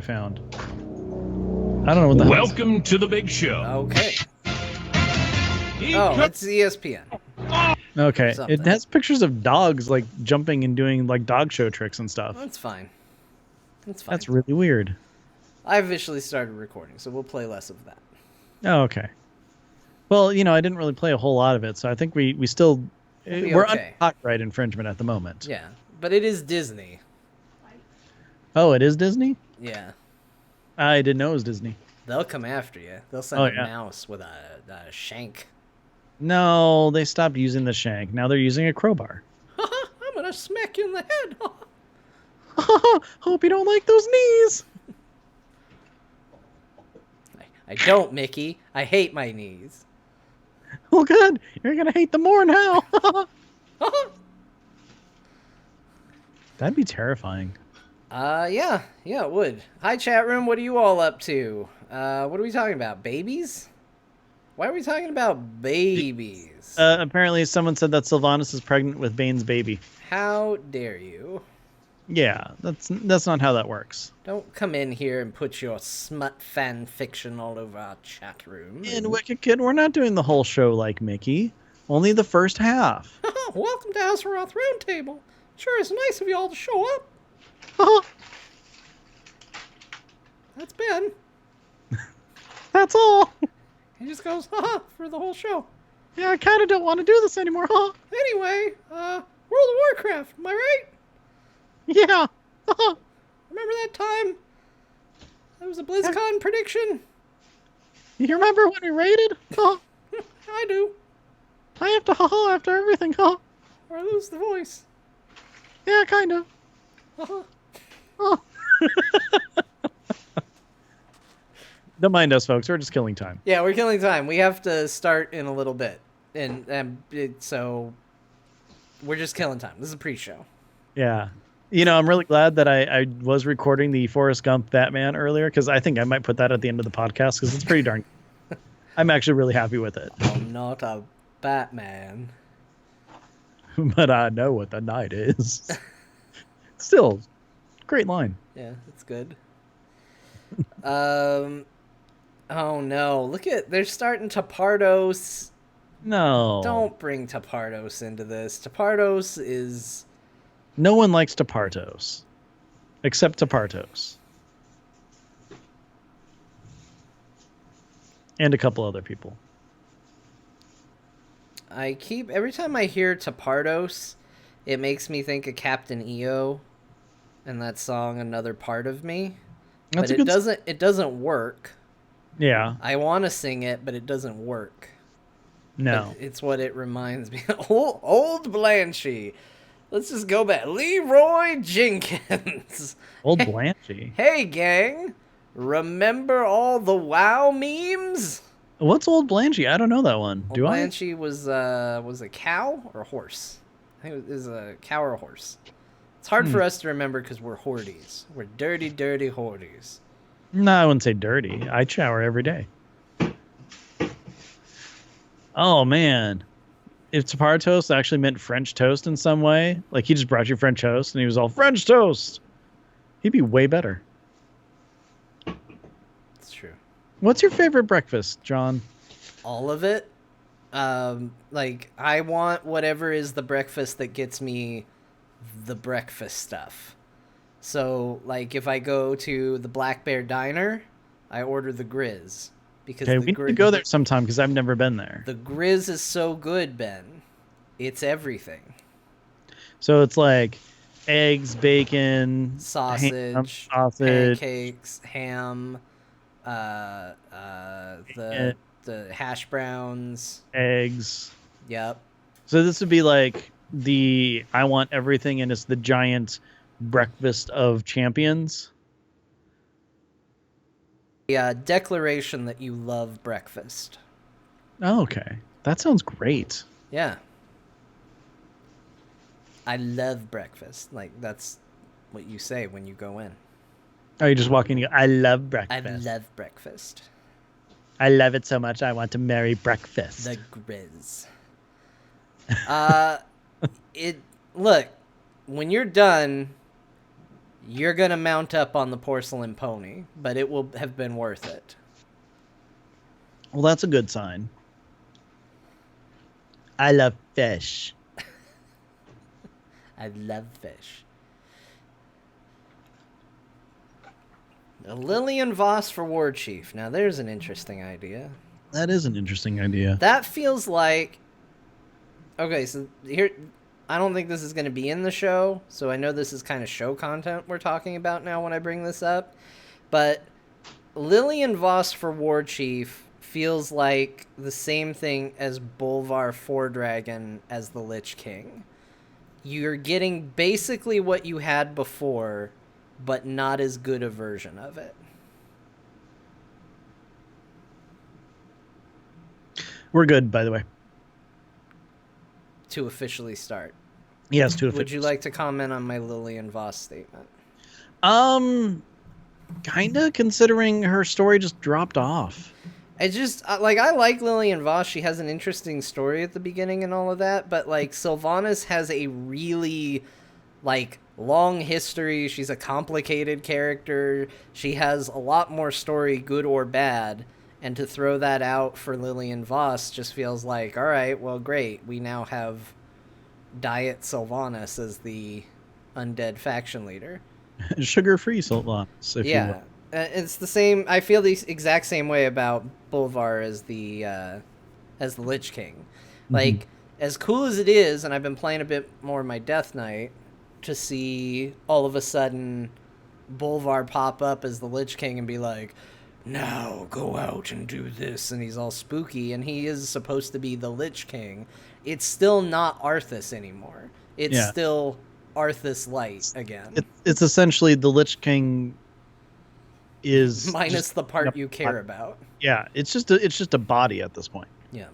found. I don't know what the hell. Welcome to the big show. Okay. Oh, it's ESPN. Okay, Something. it has pictures of dogs like jumping and doing like dog show tricks and stuff. That's fine. That's fine. That's really weird. I officially started recording, so we'll play less of that. Oh, okay. Well, you know, I didn't really play a whole lot of it, so I think we're be under okay. copyright infringement at the moment. Yeah, but it is Disney. Oh, it is Disney? Yeah. I didn't know it was Disney. They'll come after you. They'll send a mouse with a shank. No, they stopped using the shank. Now they're using a crowbar. I'm gonna smack you in the head. Hope you don't like those knees. I don't, Mickey. I hate my knees. Oh, good. You're gonna hate them more now. That'd be terrifying. Yeah, it would. Hi, chat room. What are you all up to? What are we talking about? Babies? Why are we talking about babies? Apparently, someone said that Sylvanas is pregnant with Bane's baby. How dare you? Yeah, that's not how that works. Don't come in here and put your smut fan fiction all over our chat room. And Wicked Kid, we're not doing the whole show like Mickey. Only the first half. Welcome to Azeroth Roundtable. Sure is nice of you all to show up. That's Ben. That's all. He just goes, for the whole show. Yeah, I kind of don't want to do this anymore, huh? Anyway, World of Warcraft, am I right? Yeah. Remember that time? That was a BlizzCon prediction? You remember when we raided? Huh? I do. I have to haha after everything, huh? Or I lose the voice. Yeah, kind of. Oh. Don't mind us, folks. We're just killing time. Yeah, we're killing time. We have to start in a little bit. So we're just killing time. This is a pre-show. Yeah. You know, I'm really glad that I was recording the Forrest Gump Batman earlier, because I think I might put that at the end of the podcast, because it's pretty darn... I'm actually really happy with it. I'm not a Batman. But I know what the night is. Still, great line. Yeah, it's good. Oh no, look at, they're starting Tapardos. No. Don't bring Tapardos into this. Tapardos is... No one likes Tapartos. Except Tapartos. And a couple other people. Every time I hear Tapardos, it makes me think of Captain EO and that song Another Part of Me. That's But it doesn't work. Yeah. I want to sing it, but it doesn't work. No. But it's what it reminds me of. Old Blanchy. Let's just go back. Leroy Jenkins. Old Blanchy. Hey, gang. Remember all the WoW memes? What's Old Blanchy? I don't know that one. Old Do I? Blanchy was a cow or a horse? I think it was a cow or a horse. It's hard for us to remember because we're hordes. We're dirty, dirty hordes. No, I wouldn't say dirty. I shower every day. Oh, man. If Tapartos actually meant French toast in some way, like he just brought you French toast and he was all French toast, he'd be way better. It's true. What's your favorite breakfast, John? All of it. Like, I want whatever is the breakfast that gets me the breakfast stuff. So, like, if I go to the Black Bear Diner, I order the Grizz. Because Okay, we need to go there sometime because I've never been there. The Grizz is so good, Ben. It's everything. So it's like eggs, bacon, Sausage, pancakes, ham, the hash browns, eggs. Yep. So this would be like the I want everything, and it's the giant breakfast of champions. The declaration that you love breakfast. Oh, okay. That sounds great. Yeah. I love breakfast. Like, that's what you say when you go in. Oh, you just walk in and you go, I love I breakfast. love breakfast. I love it so much I want to marry breakfast. The Grizz. Look, when you're done, you're gonna mount up on the porcelain pony, but it will have been worth it. Well, that's a good sign. I love fish. I love fish. Lillian Voss for War Chief. Now, there's an interesting idea. That is an interesting idea. That feels like... Okay, so here... I don't think this is going to be in the show, so I know this is kind of show content we're talking about now when I bring this up. But Lillian Voss for War Chief feels like the same thing as Bolvar Fordragon as the Lich King. You're getting basically what you had before, but not as good a version of it. We're good, by the way. To officially start. Yes, to officially. Would you like to comment on my Lillian Voss statement? Kinda, considering her story just dropped off. I just, I like Lillian Voss. She has an interesting story at the beginning and all of that, but, Sylvanas has a really, long history. She's a complicated character. She has a lot more story, good or bad, and to throw that out for Lillian Voss just feels like, all right, well, great. We now have Diet Sylvanas as the undead faction leader. Sugar-free Sylvanas, if you will. It's the same. I feel the exact same way about Bolvar as the Lich King. Like, as cool as it is, and I've been playing a bit more of my Death Knight, to see all of a sudden Bolvar pop up as the Lich King and be like, now go out and do this, and he's all spooky, and he is supposed to be the Lich King. It's still not Arthas anymore. It's still Arthas Light again. It's essentially the Lich King is minus the part you care about. Yeah, it's just a body at this point. Yeah.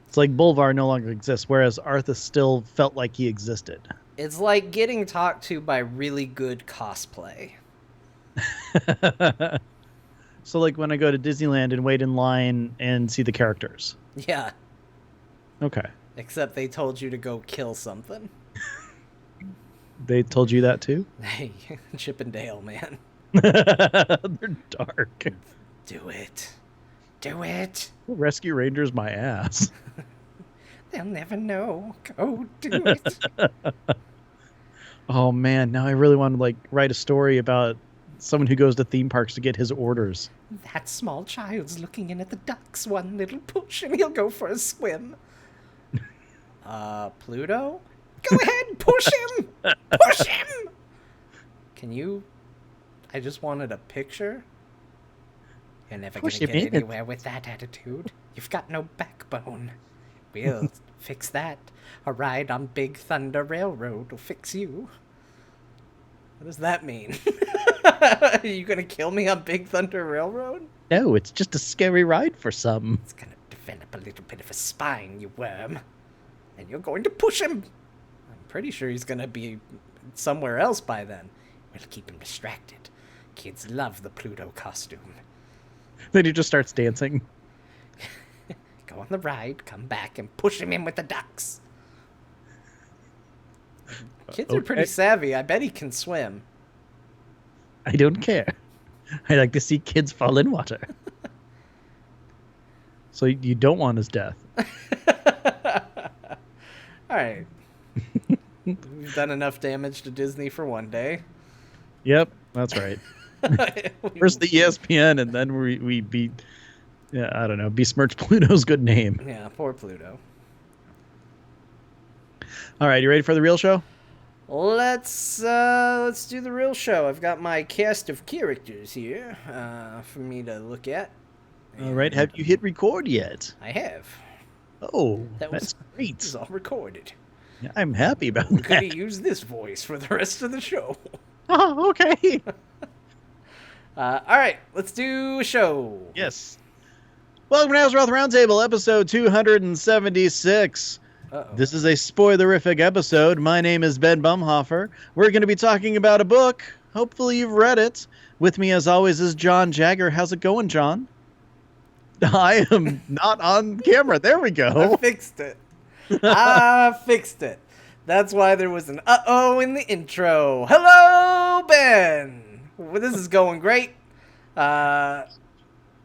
It's like Bolvar no longer exists, whereas Arthas still felt like he existed. It's like getting talked to by really good cosplay. So like when I go to Disneyland and wait in line and see the characters. Yeah. Okay. Except they told you to go kill something. They told you that too? Hey, Chip and Dale, man. They're dark. Do it. Do it. Rescue Rangers my ass. They'll never know. Go do it. Oh man, now I really want to write a story about someone who goes to theme parks to get his orders. That small child's looking in at the ducks. One little push and he'll go for a swim. Pluto? Go ahead, push him! Push him! Can you... I just wanted a picture. You're never going to get anywhere with that attitude. You've got no backbone. We'll fix that. A ride on Big Thunder Railroad will fix you. What does that mean? Are you going to kill me on Big Thunder Railroad? No, it's just a scary ride for some. It's going to develop a little bit of a spine, you worm. And you're going to push him. I'm pretty sure he's going to be somewhere else by then. We'll keep him distracted. Kids love the Pluto costume. Then he just starts dancing. Go on the ride, come back, and push him in with the ducks. Kids are pretty savvy. I bet he can swim. I don't care. I like to see kids fall in water. So you don't want his death. All right. We've done enough damage to Disney for one day. Yep, that's right. First the ESPN, and then we beat, I don't know, besmirch Pluto's good name. Yeah, poor Pluto. All right, you ready for the real show? Let's do the real show. I've got my cast of characters here for me to look at. All right, have you hit record yet? I have. Oh, that's great. It's all recorded. Yeah, I'm happy about I'm that. going to use this voice for the rest of the show. Oh, okay. All right, let's do a show. Yes. Welcome to Azeroth Roundtable, episode 276. Uh-oh. This is a spoilerific episode. My name is Ben Bumhofer. We're going to be talking about a book. Hopefully you've read it. With me, as always, is John Jagger. How's it going, John? I am not on camera. There we go. I fixed it. That's why there was an uh-oh in the intro. Hello, Ben. Well, this is going great. Uh,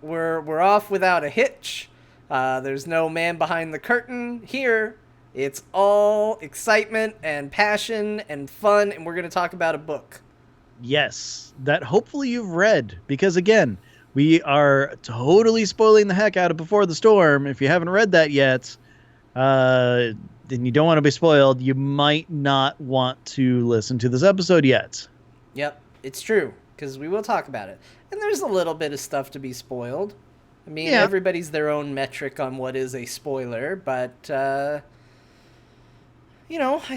we're off without a hitch. There's no man behind the curtain here. It's all excitement and passion and fun, and we're going to talk about a book. Yes, that hopefully you've read, because again, we are totally spoiling the heck out of Before the Storm. If you haven't read that yet, then you don't want to be spoiled. You might not want to listen to this episode yet. Yep, it's true, because we will talk about it. And there's a little bit of stuff to be spoiled. I mean, Yeah. everybody's their own metric on what is a spoiler, but, I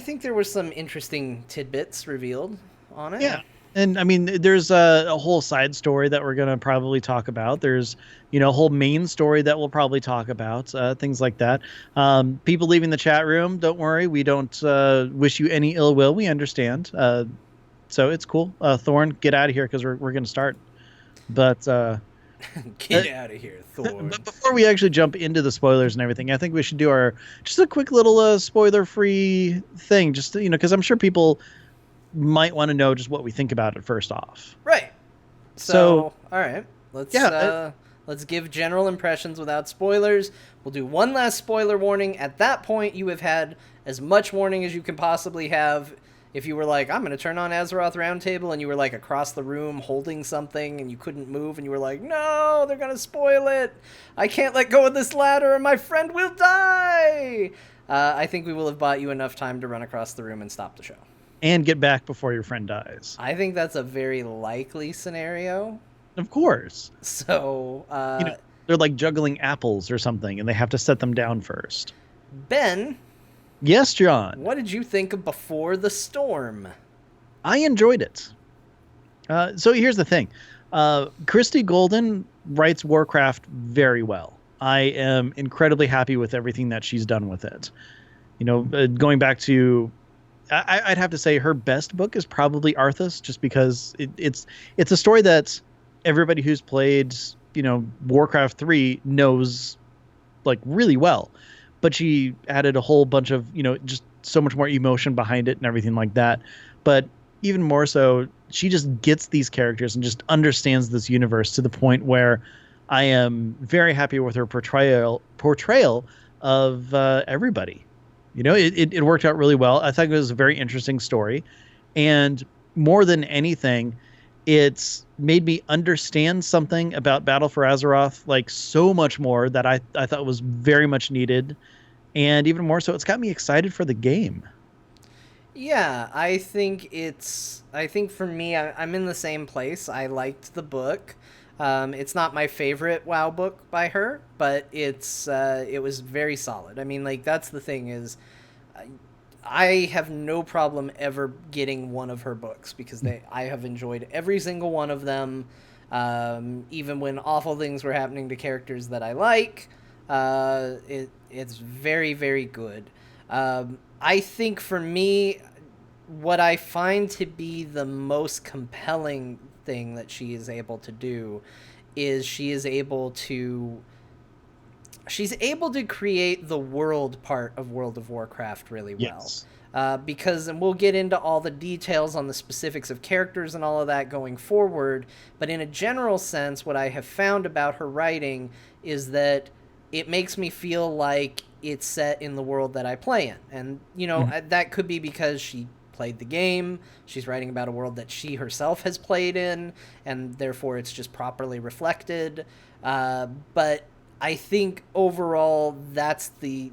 think there were some interesting tidbits revealed on it. Yeah. And I mean, there's a whole side story that we're going to probably talk about. There's, a whole main story that we'll probably talk about, things like that. People leaving the chat room, don't worry. We don't wish you any ill will. We understand. So it's cool. Thorn, get out of here because we're going to start. But Get out of here, Thor. but before we actually jump into the spoilers and everything, I think we should do just a quick little spoiler-free thing, just because I'm sure people might want to know just what we think about it first off. Right. So all right. Let's give general impressions without spoilers. We'll do one last spoiler warning. At that point, you have had as much warning as you can possibly have. If you were like, I'm going to turn on Azeroth Roundtable, and you were like across the room holding something and you couldn't move, and you were like, no, they're going to spoil it. I can't let go of this ladder or my friend will die. I think we will have bought you enough time to run across the room and stop the show. And get back before your friend dies. I think that's a very likely scenario. Of course. So, they're like juggling apples or something, and they have to set them down first. Ben. Yes, John. What did you think of Before the Storm? I enjoyed it. So here's the thing. Christy Golden writes Warcraft very well. I am incredibly happy with everything that she's done with it. Going back to... I'd have to say her best book is probably Arthas, just because it's a story that everybody who's played, Warcraft 3 knows like really well. But she added a whole bunch of, just so much more emotion behind it and everything like that. But even more so, she just gets these characters and just understands this universe to the point where I am very happy with her portrayal of everybody. It worked out really well. I thought it was a very interesting story. And more than anything, it's made me understand something about Battle for Azeroth, like so much more that I thought was very much needed. And even more so, it's got me excited for the game. Yeah, I think for me, I'm in the same place. I liked the book. It's not my favorite WoW book by her, but it was very solid. I mean, like, that's the thing is, I have no problem ever getting one of her books because I have enjoyed every single one of them. Even when awful things were happening to characters that I like, it's very, very good. I think for me, what I find to be the most compelling thing that she is able to do is she's able to create the world part of World of Warcraft really well. Yes. Because, and we'll get into all the details on the specifics of characters and all of that going forward, but in a general sense, what I have found about her writing is that it makes me feel like it's set in the world that I play in. And, that could be because she played the game, she's writing about a world that she herself has played in, and therefore it's just properly reflected. But I think overall that's the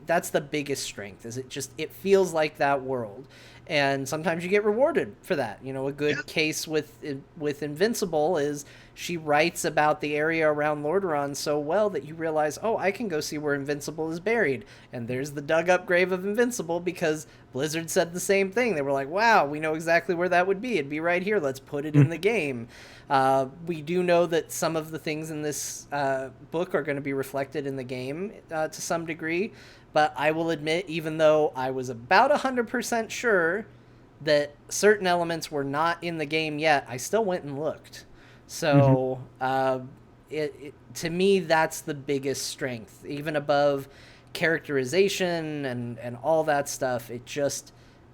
biggest strength, is it feels like that world. And sometimes you get rewarded for that. A good case with Invincible is she writes about the area around Lordaeron so well that you realize, oh, I can go see where Invincible is buried. And there's the dug up grave of Invincible because Blizzard said the same thing. They were like, wow, we know exactly where that would be. It'd be right here. Let's put it in the game. We do know that some of the things in this book are going to be reflected in the game to some degree. But I will admit, even though I was about 100% sure that certain elements were not in the game yet, I still went and looked. So to me, that's the biggest strength. Even above characterization and all that stuff,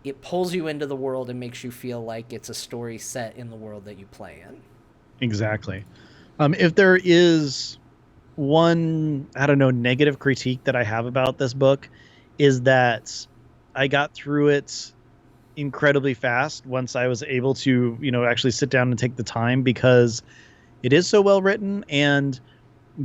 it pulls you into the world and makes you feel like it's a story set in the world that you play in. Exactly. If there is one, I don't know, negative critique that I have about this book, is that I got through it incredibly fast once I was able to, actually sit down and take the time, because it is so well written, and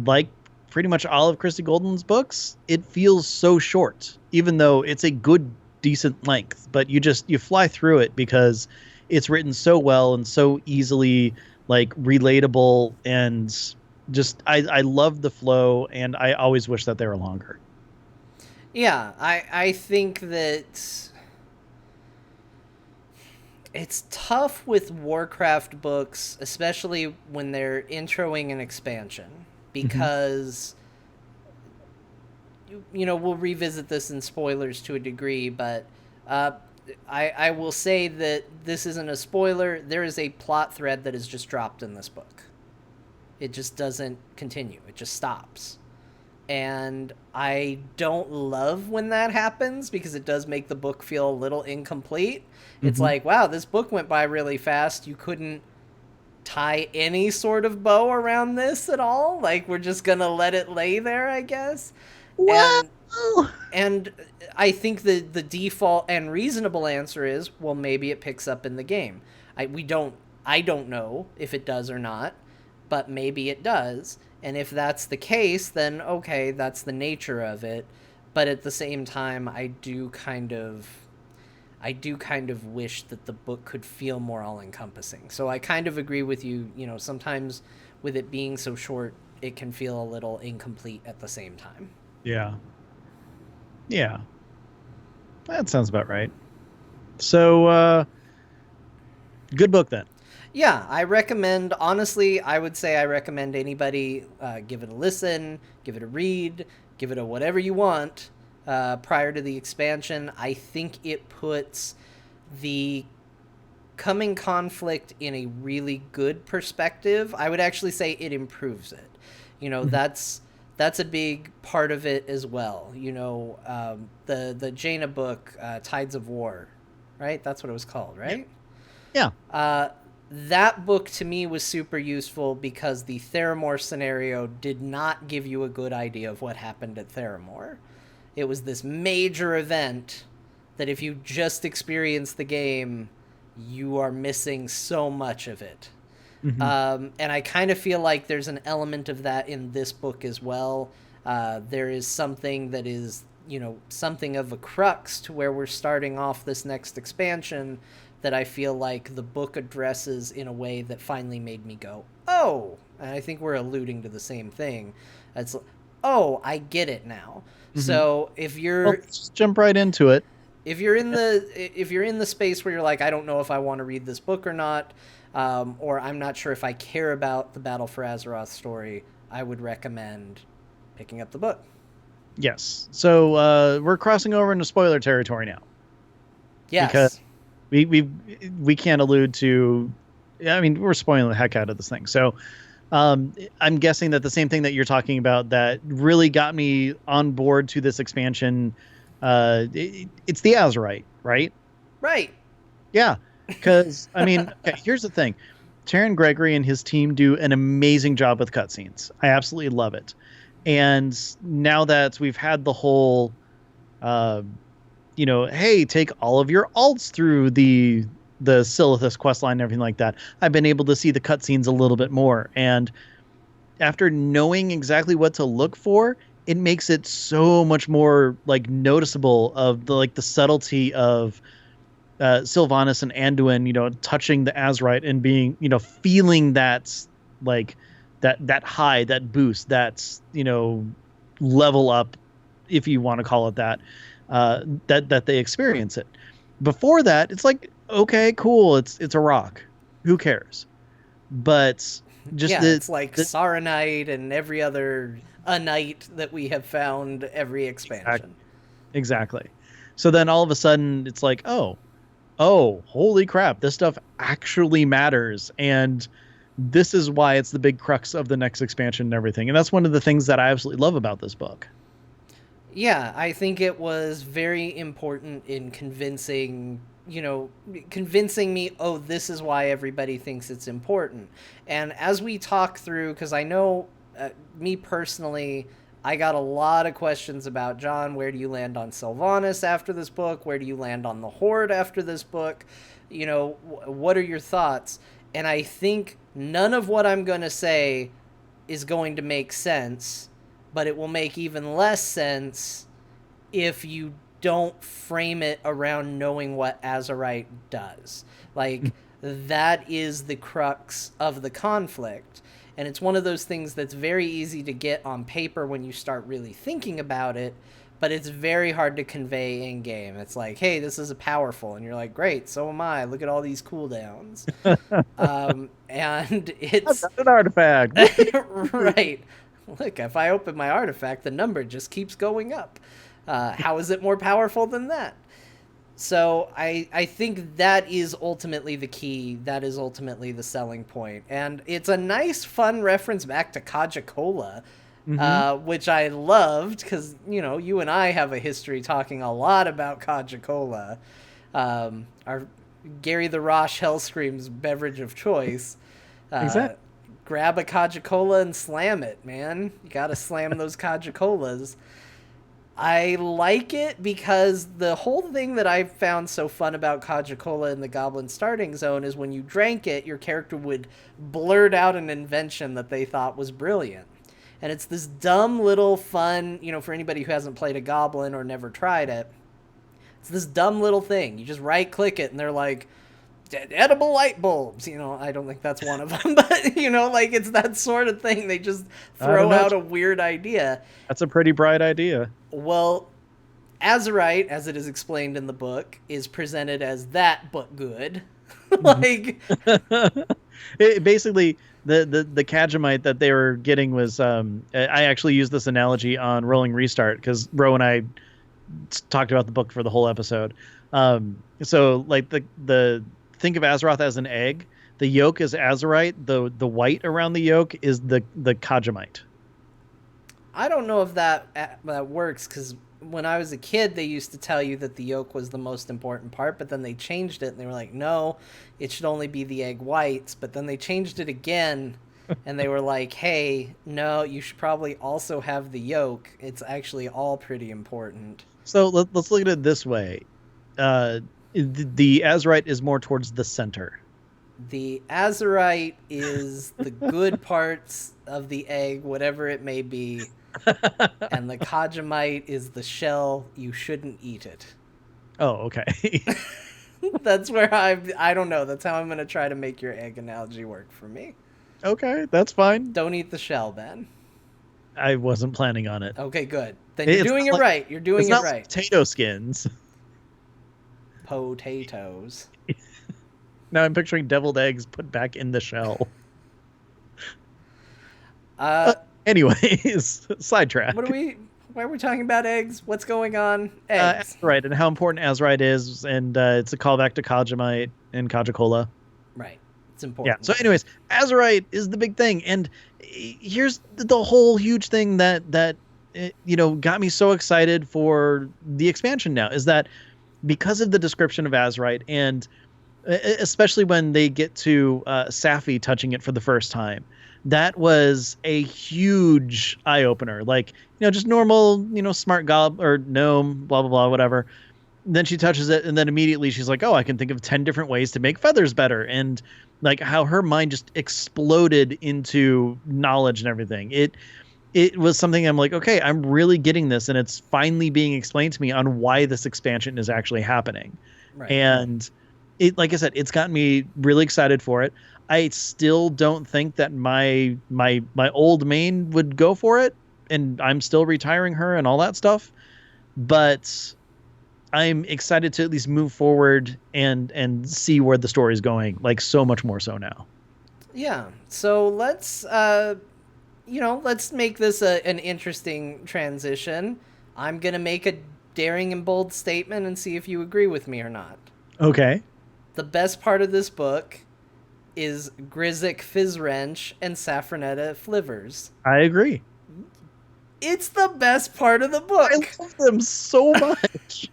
like pretty much all of Christie Golden's books, it feels so short, even though it's a good, decent length. But you fly through it because it's written so well and so easily, like, relatable, and just I love the flow, and I always wish that they were longer. Yeah, I think that it's tough with Warcraft books, especially when they're introing an expansion, because we'll revisit this in spoilers to a degree, but I will say that this isn't a spoiler. There is a plot thread that is just dropped in this book. It just doesn't continue. It just stops. And I don't love when that happens, because it does make the book feel a little incomplete. It's like, wow, this book went by really fast. You couldn't tie any sort of bow around this at all. Like, we're just going to let it lay there, I guess. Wow. And I think the default and reasonable answer is, well, maybe it picks up in the game. I don't know if it does or not, but maybe it does. And if that's the case, then okay, that's the nature of it. But at the same time, I do kind of wish that the book could feel more all-encompassing. So I kind of agree with you. Sometimes with it being so short, it can feel a little incomplete at the same time. Yeah. That sounds about right. So, good book then. Yeah, I recommend, honestly, I would say I recommend anybody give it a listen, give it a read, give it a whatever you want prior to the expansion. I think it puts the coming conflict in a really good perspective. I would actually say it improves it. That's a big part of it as well. The Jaina book, Tides of War, right? That's what it was called, right? Yeah. That book to me was super useful because the Theramore scenario did not give you a good idea of what happened at Theramore. It was this major event that if you just experience the game, you are missing so much of it. And I kind of feel like there's an element of that in this book as well. There is something that is, something of a crux to where we're starting off this next expansion that I feel like the book addresses in a way that finally made me go, oh, and I think we're alluding to the same thing. It's, oh, I get it now. So if you're, let's just jump right into it. If you're in the space where you're like, I don't know if I want to read this book or not, or I'm not sure if I care about the Battle for Azeroth story, I would recommend picking up the book. Yes. So we're crossing over into spoiler territory now. Yes. Because we can't allude to. I mean, we're spoiling the heck out of this thing. So I'm guessing that the same thing that you're talking about that really got me on board to this expansion. It's the Azerite, right? Right. Yeah. Because I mean, okay, here's the thing: Taron Gregory and his team do an amazing job with cutscenes. I absolutely love it. And now that we've had the whole, hey, take all of your alts through the Silithus questline and everything like that, I've been able to see the cutscenes a little bit more. And after knowing exactly what to look for, it makes it so much more like noticeable of the subtlety of Sylvanas and Anduin, touching the Azerite and being, feeling that like that high, that boost, that's, level up, if you want to call it that, that they experience it. Before that, it's like, okay, cool, it's a rock, who cares? But just it's like Saronite and every other Unite that we have found every expansion. Exactly. So then all of a sudden it's like, oh, holy crap, this stuff actually matters, and this is why it's the big crux of the next expansion and everything. And that's one of the things that I absolutely love about this book. Yeah, I think it was very important in convincing convincing me, oh, this is why everybody thinks it's important. And as we talk through, because I know me personally, I got a lot of questions about, John, where do you land on Sylvanas after this book? Where do you land on the Horde after this book? What are your thoughts? And I think none of what I'm going to say is going to make sense, but it will make even less sense if you don't frame it around knowing what Azerite does. Like, that is the crux of the conflict. And it's one of those things that's very easy to get on paper when you start really thinking about it, but it's very hard to convey in game. It's like, hey, this is a powerful, and you're like, great, so am I. Look at all these cooldowns. And it's an artifact. right. Look, if I open my artifact, the number just keeps going up. How is it more powerful than that? So I think that is ultimately the key. That is ultimately the selling point. And it's a nice, fun reference back to Kaja-Cola, which I loved because, you and I have a history talking a lot about Kaja-Cola. Our Gary the Rosh Hellscream's beverage of choice. Exactly. Grab a Kaja-Cola and slam it, man. You got to slam those Kaja-Colas. I like it because the whole thing that I found so fun about Kaja-Cola in the Goblin Starting Zone is when you drank it, your character would blurt out an invention that they thought was brilliant. And it's this dumb little fun, for anybody who hasn't played a Goblin or never tried it, it's this dumb little thing. You just right-click it, and they're like, edible light bulbs. I don't think that's one of them, but, it's that sort of thing. They just throw out a weird idea. That's a pretty bright idea. Well, Azerite, as it is explained in the book, is presented as that, but good. Basically, the Khajiit that they were getting was, I actually used this analogy on Rolling Restart, because Ro and I talked about the book for the whole episode. So, like, the think of Azeroth as an egg. The yolk is Azerite. The white around the yolk is the Khajiit. I don't know if that works, because when I was a kid, they used to tell you that the yolk was the most important part, but then they changed it, and they were like, no, it should only be the egg whites. But then they changed it again, and they were like, hey, no, you should probably also have the yolk. It's actually all pretty important. So let's look at it this way. The Azerite is more towards the center. The Azerite is the good parts of the egg, whatever it may be. And the Khajiit is the shell. You shouldn't eat it. Oh, okay. That's where I don't know. That's how I'm going to try to make your egg analogy work for me. Okay, that's fine. Don't eat the shell, Ben. I wasn't planning on it. Okay, good. Then you're doing it right. You're doing it right. Potato skins. Potatoes. Now I'm picturing deviled eggs put back in the shell. Anyways, sidetrack. Why are we talking about eggs? What's going on? Eggs. Right, and how important Azerite is, and it's a callback to Khajiit and Kaja-Cola. Right. It's important. Yeah, so anyways, Azerite is the big thing, and here's the whole huge thing that got me so excited for the expansion now, is that because of the description of Azerite, and especially when they get to Safi touching it for the first time, that was a huge eye-opener. Like, just normal, smart gob or gnome, blah, blah, blah, whatever. Then she touches it, and then immediately she's like, oh, I can think of 10 different ways to make feathers better. And like how her mind just exploded into knowledge and everything. It was something I'm like, okay, I'm really getting this, and it's finally being explained to me on why this expansion is actually happening. Right. And it, like I said, it's gotten me really excited for it. I still don't think that my old main would go for it, and I'm still retiring her and all that stuff. But I'm excited to at least move forward and see where the story is going, like so much more so now. Yeah. So let's let's make this an interesting transition. I'm going to make a daring and bold statement and see if you agree with me or not. Okay. The best part of this book is Grizzix Fizzwrench and Saffronetta Flivers. I agree. It's the best part of the book. I love them so much.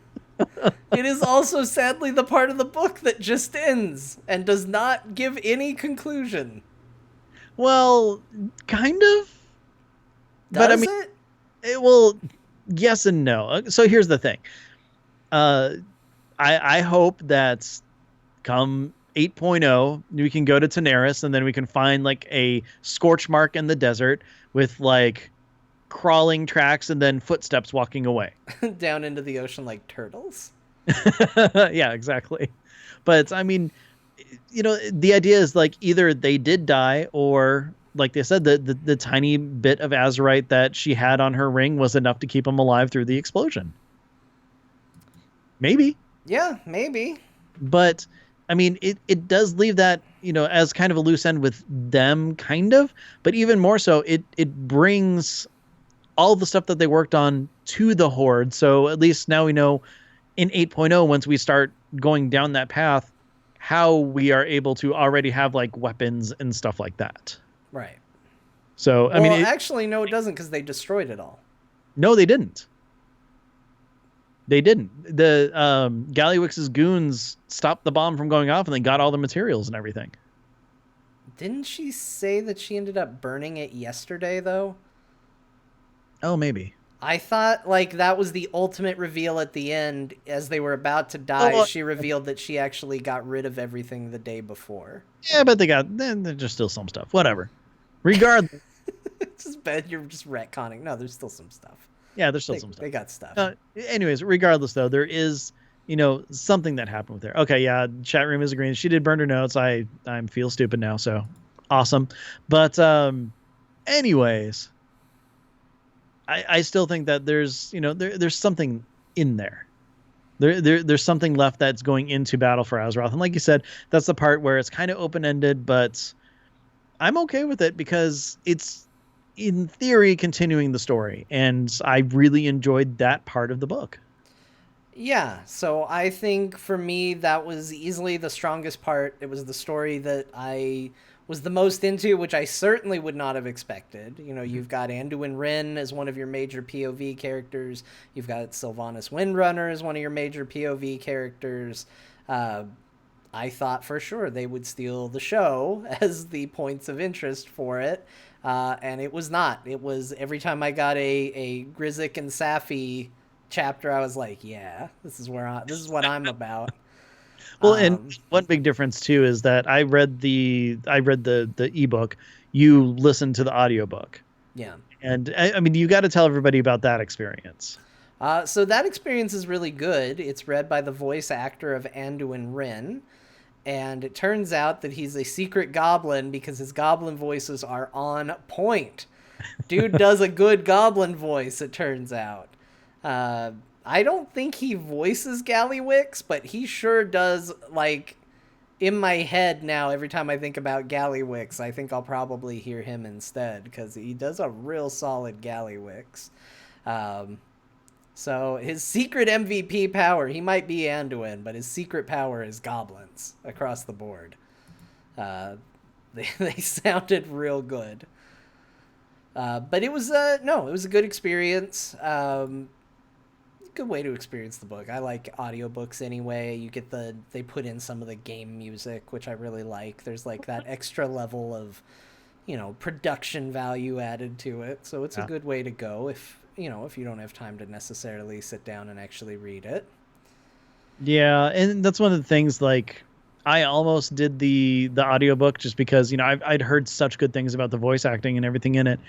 It is also sadly the part of the book that just ends and does not give any conclusion. Well, kind of. But I Does mean, it? it will. Yes and no. So here's the thing. Uh, I hope that come 8.0, we can go to Tenaris and then we can find like a scorch mark in the desert with like crawling tracks and then footsteps walking away. Down into the ocean like turtles? Yeah, exactly. But I mean, the idea is like either they did die or like they said, the tiny bit of azurite that she had on her ring was enough to keep them alive through the explosion. Maybe. Yeah, maybe. But I mean, it does leave that, as kind of a loose end with them, kind of. But even more so, it brings all the stuff that they worked on to the Horde. So at least now we know in 8.0, once we start going down that path, how we are able to already have like weapons and stuff like that. Right. So, I Well, mean, actually, no, it doesn't because they destroyed it all. no, they didn't. They didn't. The Gallywix's goons stopped the bomb from going off and they got all the materials and everything. Didn't she say that she ended up burning it yesterday, though? Oh, maybe. I thought, like, that was the ultimate reveal at the end. As they were about to die, she revealed that she actually got rid of everything the day before. Yeah, but there's just still some stuff. Whatever. Regardless. It's just bad. You're just retconning. No, there's still some stuff. Yeah, there's still some stuff. They got stuff. Anyways, regardless, though, there is, something that happened with her. Okay, yeah, chat room is agreeing. She did burn her notes. I feel stupid now, so awesome. But anyways, I still think that there's, there's something in there. There's something left that's going into Battle for Azeroth. And like you said, that's the part where it's kind of open-ended, but I'm okay with it because it's, in theory, continuing the story. And I really enjoyed that part of the book. Yeah, so I think for me, that was easily the strongest part. It was the story that I was the most into, which I certainly would not have expected. You've got Anduin Wrynn as one of your major POV characters. You've got Sylvanas Windrunner as one of your major POV characters. I thought for sure they would steal the show as the points of interest for it. And it was not. It was every time I got a Grizzak and Safi chapter, I was like, yeah, this is what I'm about. Well, and one big difference too is that I read the ebook, you listened to the audiobook. Yeah. And I mean, you got to tell everybody about that experience. So that experience is really good. It's read by the voice actor of Anduin Wrynn. And it turns out that he's a secret goblin because his goblin voices are on point. Dude does a good goblin voice, it turns out. I don't think he voices Gallywix, but he sure does, like, in my head now, every time I think about Gallywix, I think I'll probably hear him instead, because he does a real solid Gallywix. So his secret MVP power, he might be Anduin, but his secret power is goblins across the board. They sounded real good. But it was it was a good experience. Good way to experience the book. I like audiobooks anyway. You get they put in some of the game music, which I really like. There's like that extra level of, production value added to it. So it's a good way to go if you don't have time to necessarily sit down and actually read it. Yeah, and that's one of the things, like, I almost did the audiobook just because, I'd heard such good things about the voice acting and everything in it.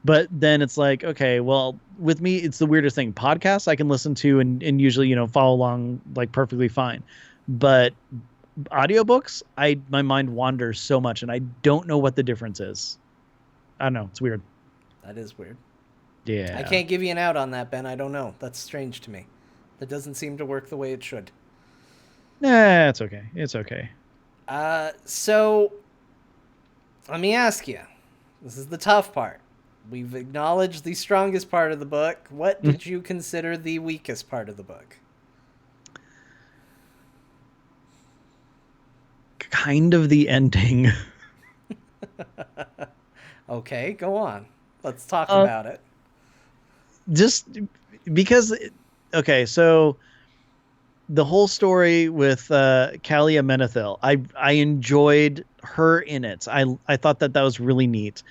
But then it's like, okay, well, with me, it's the weirdest thing. Podcasts I can listen to and usually, follow along like perfectly fine. But audiobooks, my mind wanders so much and I don't know what the difference is. I don't know. It's weird. That is weird. Yeah. I can't give you an out on that, Ben. I don't know. That's strange to me. That doesn't seem to work the way it should. Nah, it's okay. It's okay. So let me ask you. This is the tough part. We've acknowledged the strongest part of the book. What did you consider the weakest part of the book? Kind of the ending. Okay, go on. Let's talk about it. Just because, okay, so the whole story with Kalia Menethil, I enjoyed her in it. I thought that was really neat,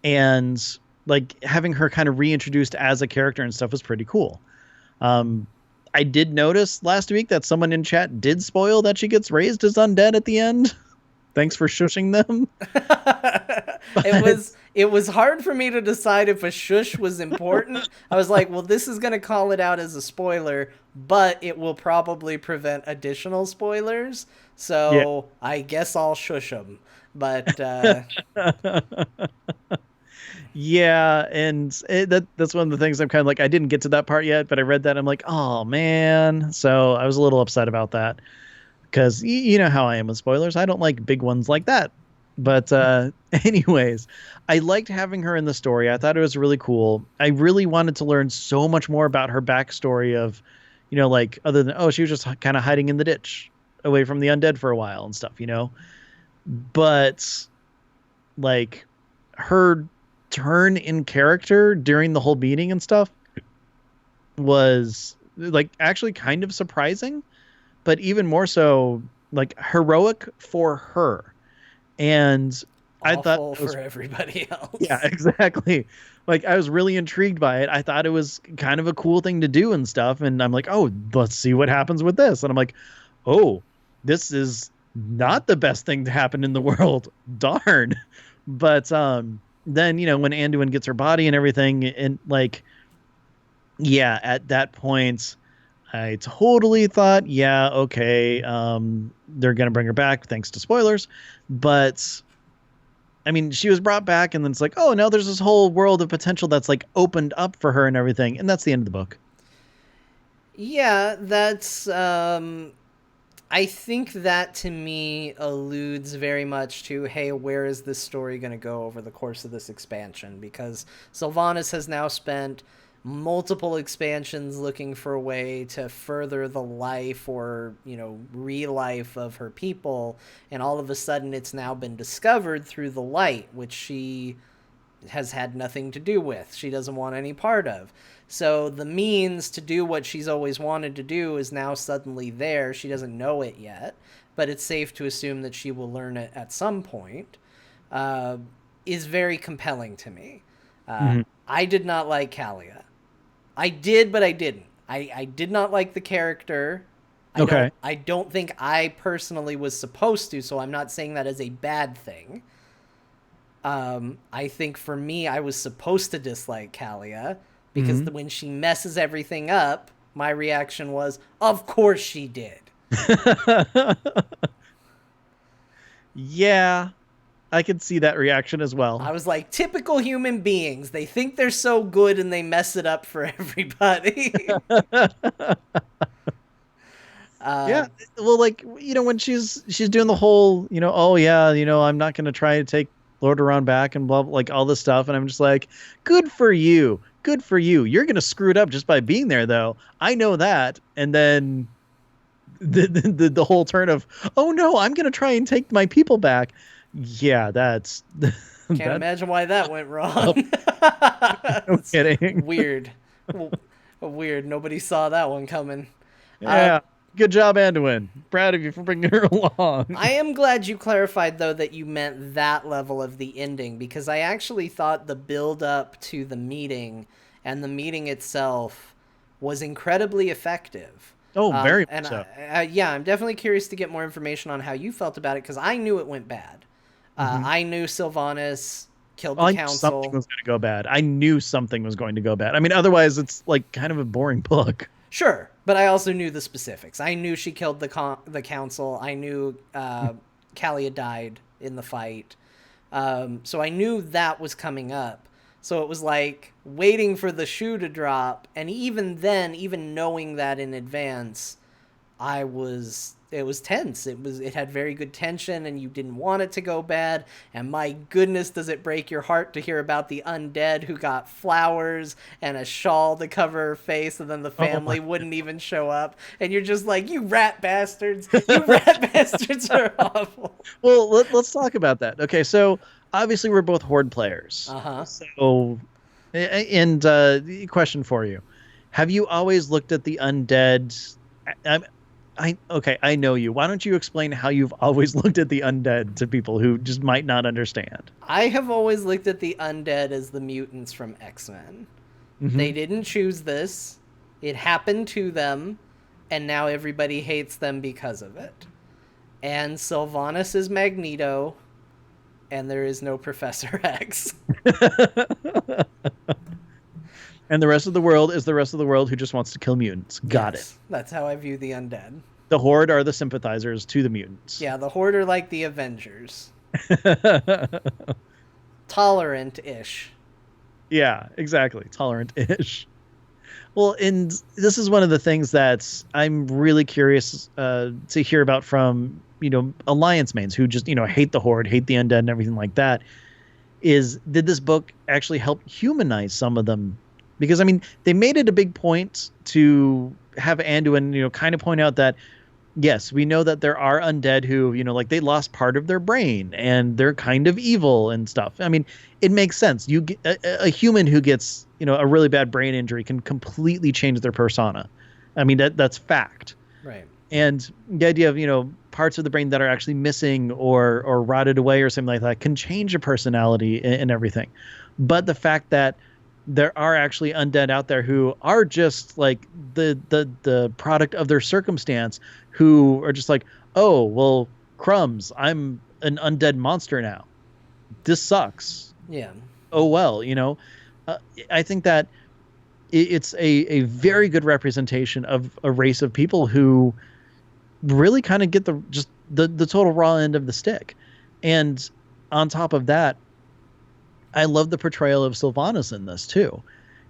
and like having her kind of reintroduced as a character and stuff was pretty cool. Um, I did notice last week that someone in chat did spoil that she gets raised as undead at the end. Thanks for shushing them. It was hard for me to decide if a shush was important. I was like, well, this is going to call it out as a spoiler, but it will probably prevent additional spoilers. So yeah. I guess I'll shush them. But yeah, and that's one of the things I'm kind of like, I didn't get to that part yet, but I read that. I'm like, oh man. So I was a little upset about that. Because you know how I am with spoilers. I don't like big ones like that. But anyways, I liked having her in the story. I thought it was really cool. I really wanted to learn so much more about her backstory of, you know, like other than, oh, she was just kind of hiding in the ditch away from the undead for a while and stuff, you know. But like her turn in character during the whole meeting and stuff was like actually kind of surprising. But even more so, like heroic for her, and awful I thought for everybody else. Yeah, exactly. Like I was really intrigued by it. I thought it was kind of a cool thing to do and stuff. And I'm like, oh, let's see what happens with this. And I'm like, oh, this is not the best thing to happen in the world. Darn. But then you know when Anduin gets her body and everything, and like, yeah, at that point. I totally thought, yeah, okay, they're going to bring her back thanks to spoilers. But, I mean, she was brought back and then it's like, oh, no, there's this whole world of potential that's like opened up for her and everything. And that's the end of the book. Yeah, that's... I think that to me alludes very much to, hey, where is this story going to go over the course of this expansion? Because Sylvanas has now spent multiple expansions looking for a way to further the life or, you know, re-life of her people, and all of a sudden it's now been discovered through the light, which she has had nothing to do with. She doesn't want any part of. So the means to do what she's always wanted to do is now suddenly there. She doesn't know it yet, but it's safe to assume that she will learn it at some point, is very compelling to me. I did not like Kalia. I did, but I didn't. I did not like the character. I don't think I personally was supposed to, so I'm not saying that as a bad thing. I think for me, I was supposed to dislike Kalia, because when she messes everything up, my reaction was, of course she did. Yeah. I could see that reaction as well. I was like, typical human beings. They think they're so good and they mess it up for everybody. Yeah. Well, like, you know, when she's doing the whole, you know, oh yeah, you know, I'm not going to try to take Lordaeron back and blah, like all this stuff. And I'm just like, good for you. Good for you. You're going to screw it up just by being there, though. I know that. And then the whole turn of, oh no, I'm going to try and take my people back. Yeah, that's... Can't imagine why that went wrong. No kidding. Weird. Weird. Nobody saw that one coming. Yeah. Good job, Anduin. Proud of you for bringing her along. I am glad you clarified, though, that you meant that level of the ending, because I actually thought the build-up to the meeting and the meeting itself was incredibly effective. Oh, very much so. Yeah, I'm definitely curious to get more information on how you felt about it, because I knew it went bad. I knew Sylvanas killed the council. Something was going to go bad. I knew something was going to go bad. I mean, otherwise it's like kind of a boring book. Sure, but I also knew the specifics. I knew she killed the council. I knew Kalia died in the fight. So I knew that was coming up. So it was like waiting for the shoe to drop. And even then, even knowing that in advance, it was tense. It had very good tension, and you didn't want it to go bad. And my goodness, does it break your heart to hear about the undead who got flowers and a shawl to cover her face, and then the family wouldn't even show up. And you're just like, you rat bastards. You rat bastards are awful. Well, let's talk about that. Okay, so obviously we're both Horde players. So, and question for you. Have you always looked at the undead... I know you. Why don't you explain how you've always looked at the undead to people who just might not understand? I have always looked at the undead as the mutants from X-Men. Hmm. They didn't choose this. It happened to them, and now everybody hates them because of it. And Sylvanas is Magneto, and there is no Professor X. And the rest of the world is the rest of the world who just wants to kill mutants. Got Yes, that's how I view the undead. it. The Horde are the sympathizers to the mutants. Yeah, the Horde are like the Avengers. Tolerant-ish. Yeah, exactly. Tolerant-ish. Well, and this is one of the things that I'm really curious to hear about from, Alliance mains who just, hate the Horde, hate the undead and everything like that. Is did this book actually help humanize some of them? Because, I mean, they made it a big point to have Anduin, kind of point out that, yes, we know that there are undead who, like they lost part of their brain and they're kind of evil and stuff. I mean, it makes sense. You get a human who gets, a really bad brain injury can completely change their persona. I mean, that's fact. Right. And the idea of, parts of the brain that are actually missing or rotted away or something like that can change a personality and everything. But the fact that there are actually undead out there who are just like the product of their circumstance, who are just like, oh, well, crumbs, I'm an undead monster now. This sucks. Yeah. Oh, well, I think that it's a very good representation of a race of people who really kind of get the total raw end of the stick. And on top of that, I love the portrayal of Sylvanas in this too,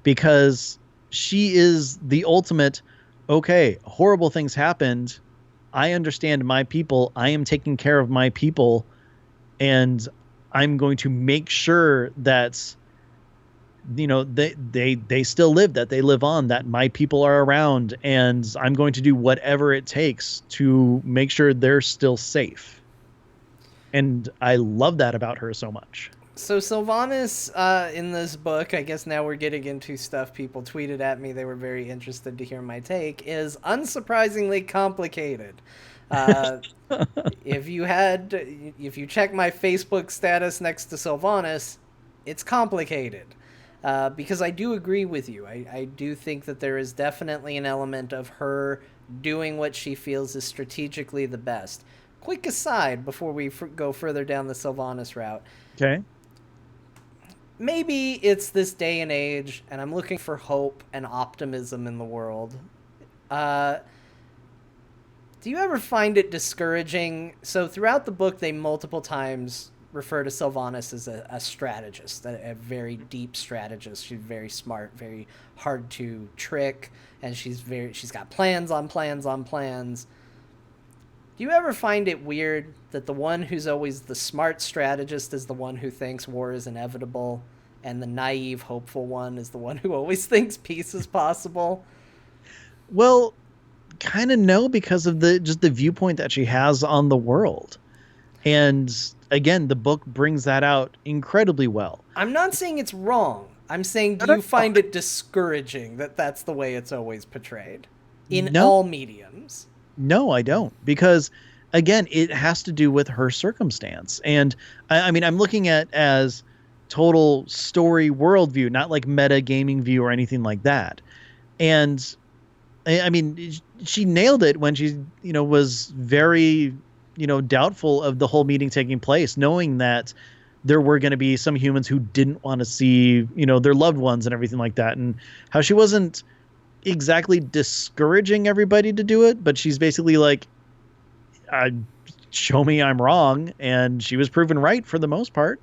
because she is the ultimate, okay, horrible things happened. I understand my people. I am taking care of my people, and I'm going to make sure that they still live, that they live on, that my people are around, and I'm going to do whatever it takes to make sure they're still safe. And I love that about her so much. So Sylvanas, in this book, I guess now we're getting into stuff people tweeted at me. They were very interested to hear my take. Is unsurprisingly complicated. If you check my Facebook status next to Sylvanas, it's complicated. Because I do agree with you. I do think that there is definitely an element of her doing what she feels is strategically the best. Quick aside before we go further down the Sylvanas route. Okay. Maybe it's this day and age, and I'm looking for hope and optimism in the world. Do you ever find it discouraging? So throughout the book, they multiple times refer to Sylvanas as a strategist, a very deep strategist. She's very smart, very hard to trick, and she's got plans on plans on plans. Do you ever find it weird that the one who's always the smart strategist is the one who thinks war is inevitable, and the naive, hopeful one is the one who always thinks peace is possible? Well, kind of no, because of the viewpoint that she has on the world. And again, the book brings that out incredibly well. I'm not saying it's wrong. I'm saying, do you find it discouraging that that's the way it's always portrayed in all mediums? No, I don't, because again, it has to do with her circumstance. And I mean, I'm looking at as total story worldview, not like meta gaming view or anything like that. And I mean, she nailed it when she, was very, doubtful of the whole meeting taking place, knowing that there were going to be some humans who didn't want to see, their loved ones and everything like that. And how she wasn't exactly discouraging everybody to do it, but she's basically like, show me I'm wrong. And she was proven right for the most part.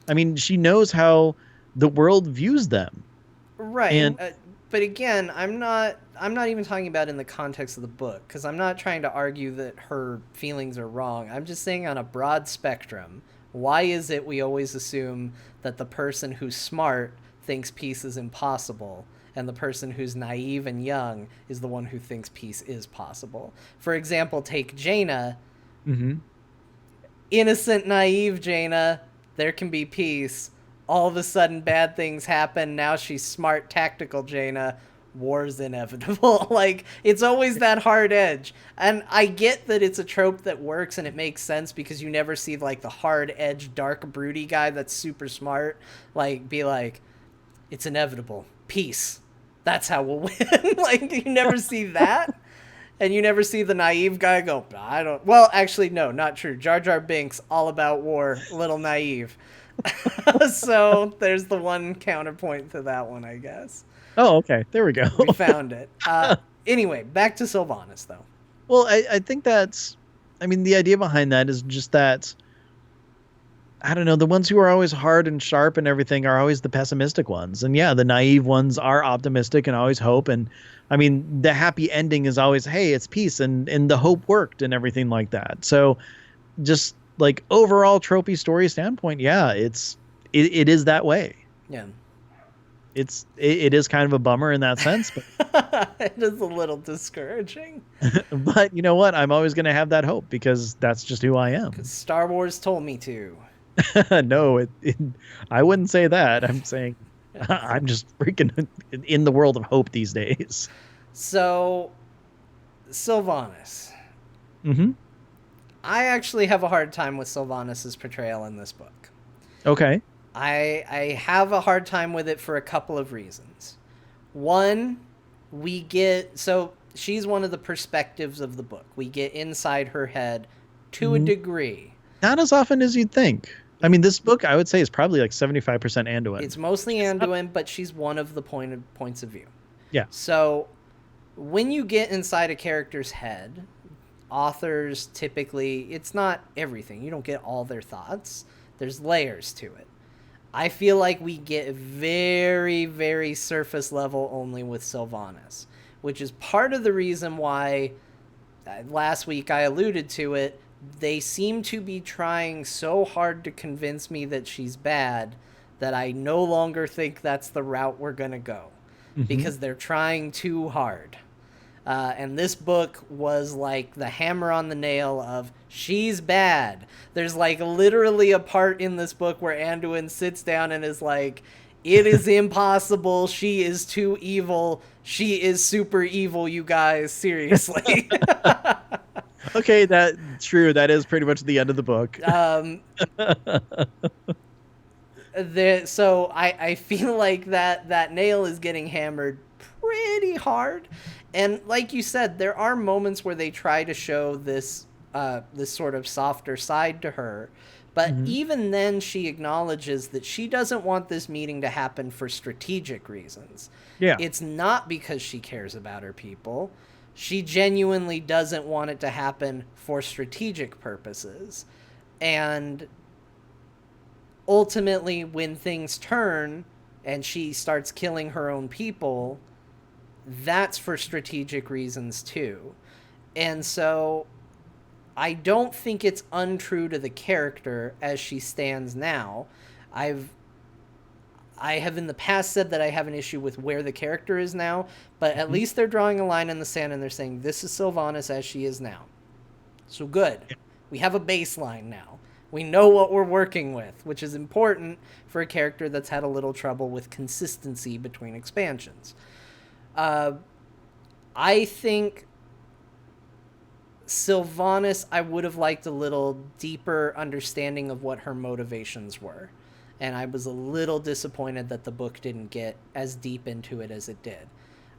I mean, she knows how the world views them. Right. And but again, I'm not even talking about in the context of the book, because I'm not trying to argue that her feelings are wrong. I'm just saying on a broad spectrum, why is it we always assume that the person who's smart thinks peace is impossible, and the person who's naive and young is the one who thinks peace is possible? For example, take Jaina. Mm-hmm. Innocent, naive Jaina, there can be peace. All of a sudden, bad things happen. Now she's smart, tactical Jaina. war's inevitable. Like, it's always that hard edge. And I get that it's a trope that works and it makes sense because you never see like the hard edge, dark, broody guy that's super smart, like, be like, it's inevitable. Peace. That's how we'll win. Like, you never see that. And you never see the naive guy go, I don't... Well, actually, no, not true. Jar Jar Binks, all about war, little naive. So there's the one counterpoint to that one, I guess. Oh, okay. There we go. We found it. Anyway, back to Sylvanas, though. Well, I think that's... I mean, the idea behind that is just that... I don't know, the ones who are always hard and sharp and everything are always the pessimistic ones. And yeah, the naive ones are optimistic and always hope. And I mean, the happy ending is always, hey, it's peace and the hope worked and everything like that. So just like overall tropey story standpoint, yeah, it is that way. Yeah. It is kind of a bummer in that sense. But it is a little discouraging. But you know what? I'm always going to have that hope because that's just who I am. Because Star Wars told me to. No, I wouldn't say that. I'm saying I'm just freaking in the world of hope these days. So, Sylvanas. Mm-hmm. I actually have a hard time with Sylvanas' portrayal in this book. Okay. I have a hard time with it for a couple of reasons. One, so she's one of the perspectives of the book. We get inside her head to a degree. Not as often as you'd think. I mean, this book, I would say, is probably like 75% Anduin. It's mostly Anduin, but she's one of the points of view. Yeah. So when you get inside a character's head, authors typically, it's not everything. You don't get all their thoughts. There's layers to it. I feel like we get very, very surface level only with Sylvanas, which is part of the reason why last week I alluded to it. They seem to be trying so hard to convince me that she's bad that I no longer think that's the route we're going to go because they're trying too hard. And this book was like the hammer on the nail of she's bad. There's like literally a part in this book where Anduin sits down and is like, it is impossible. She is too evil. She is super evil, you guys. Seriously. Okay, that's true. That is pretty much the end of the book. So I feel like that nail is getting hammered pretty hard. And like you said, there are moments where they try to show this sort of softer side to her. But even then, she acknowledges that she doesn't want this meeting to happen for strategic reasons. Yeah. It's not because she cares about her people. She genuinely doesn't want it to happen for strategic purposes. And ultimately, when things turn and she starts killing her own people, that's for strategic reasons too. And so I don't think it's untrue to the character as she stands now. I have in the past said that I have an issue with where the character is now, but at least they're drawing a line in the sand and they're saying this is Sylvanas as she is now. So good. Yeah. We have a baseline now. We know what we're working with, which is important for a character that's had a little trouble with consistency between expansions. I think Sylvanas, I would have liked a little deeper understanding of what her motivations were. And I was a little disappointed that the book didn't get as deep into it as it did.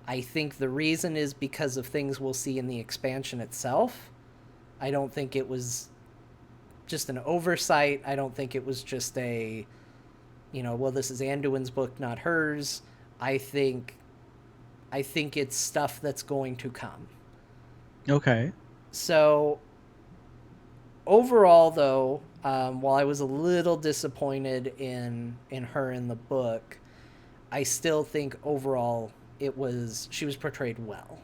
I think the reason is because of things we'll see in the expansion itself. I don't think it was just an oversight. I don't think it was just a, well, this is Anduin's book, not hers. I think it's stuff that's going to come. Okay. So overall, though, while I was a little disappointed in her in the book, I still think overall she was portrayed well.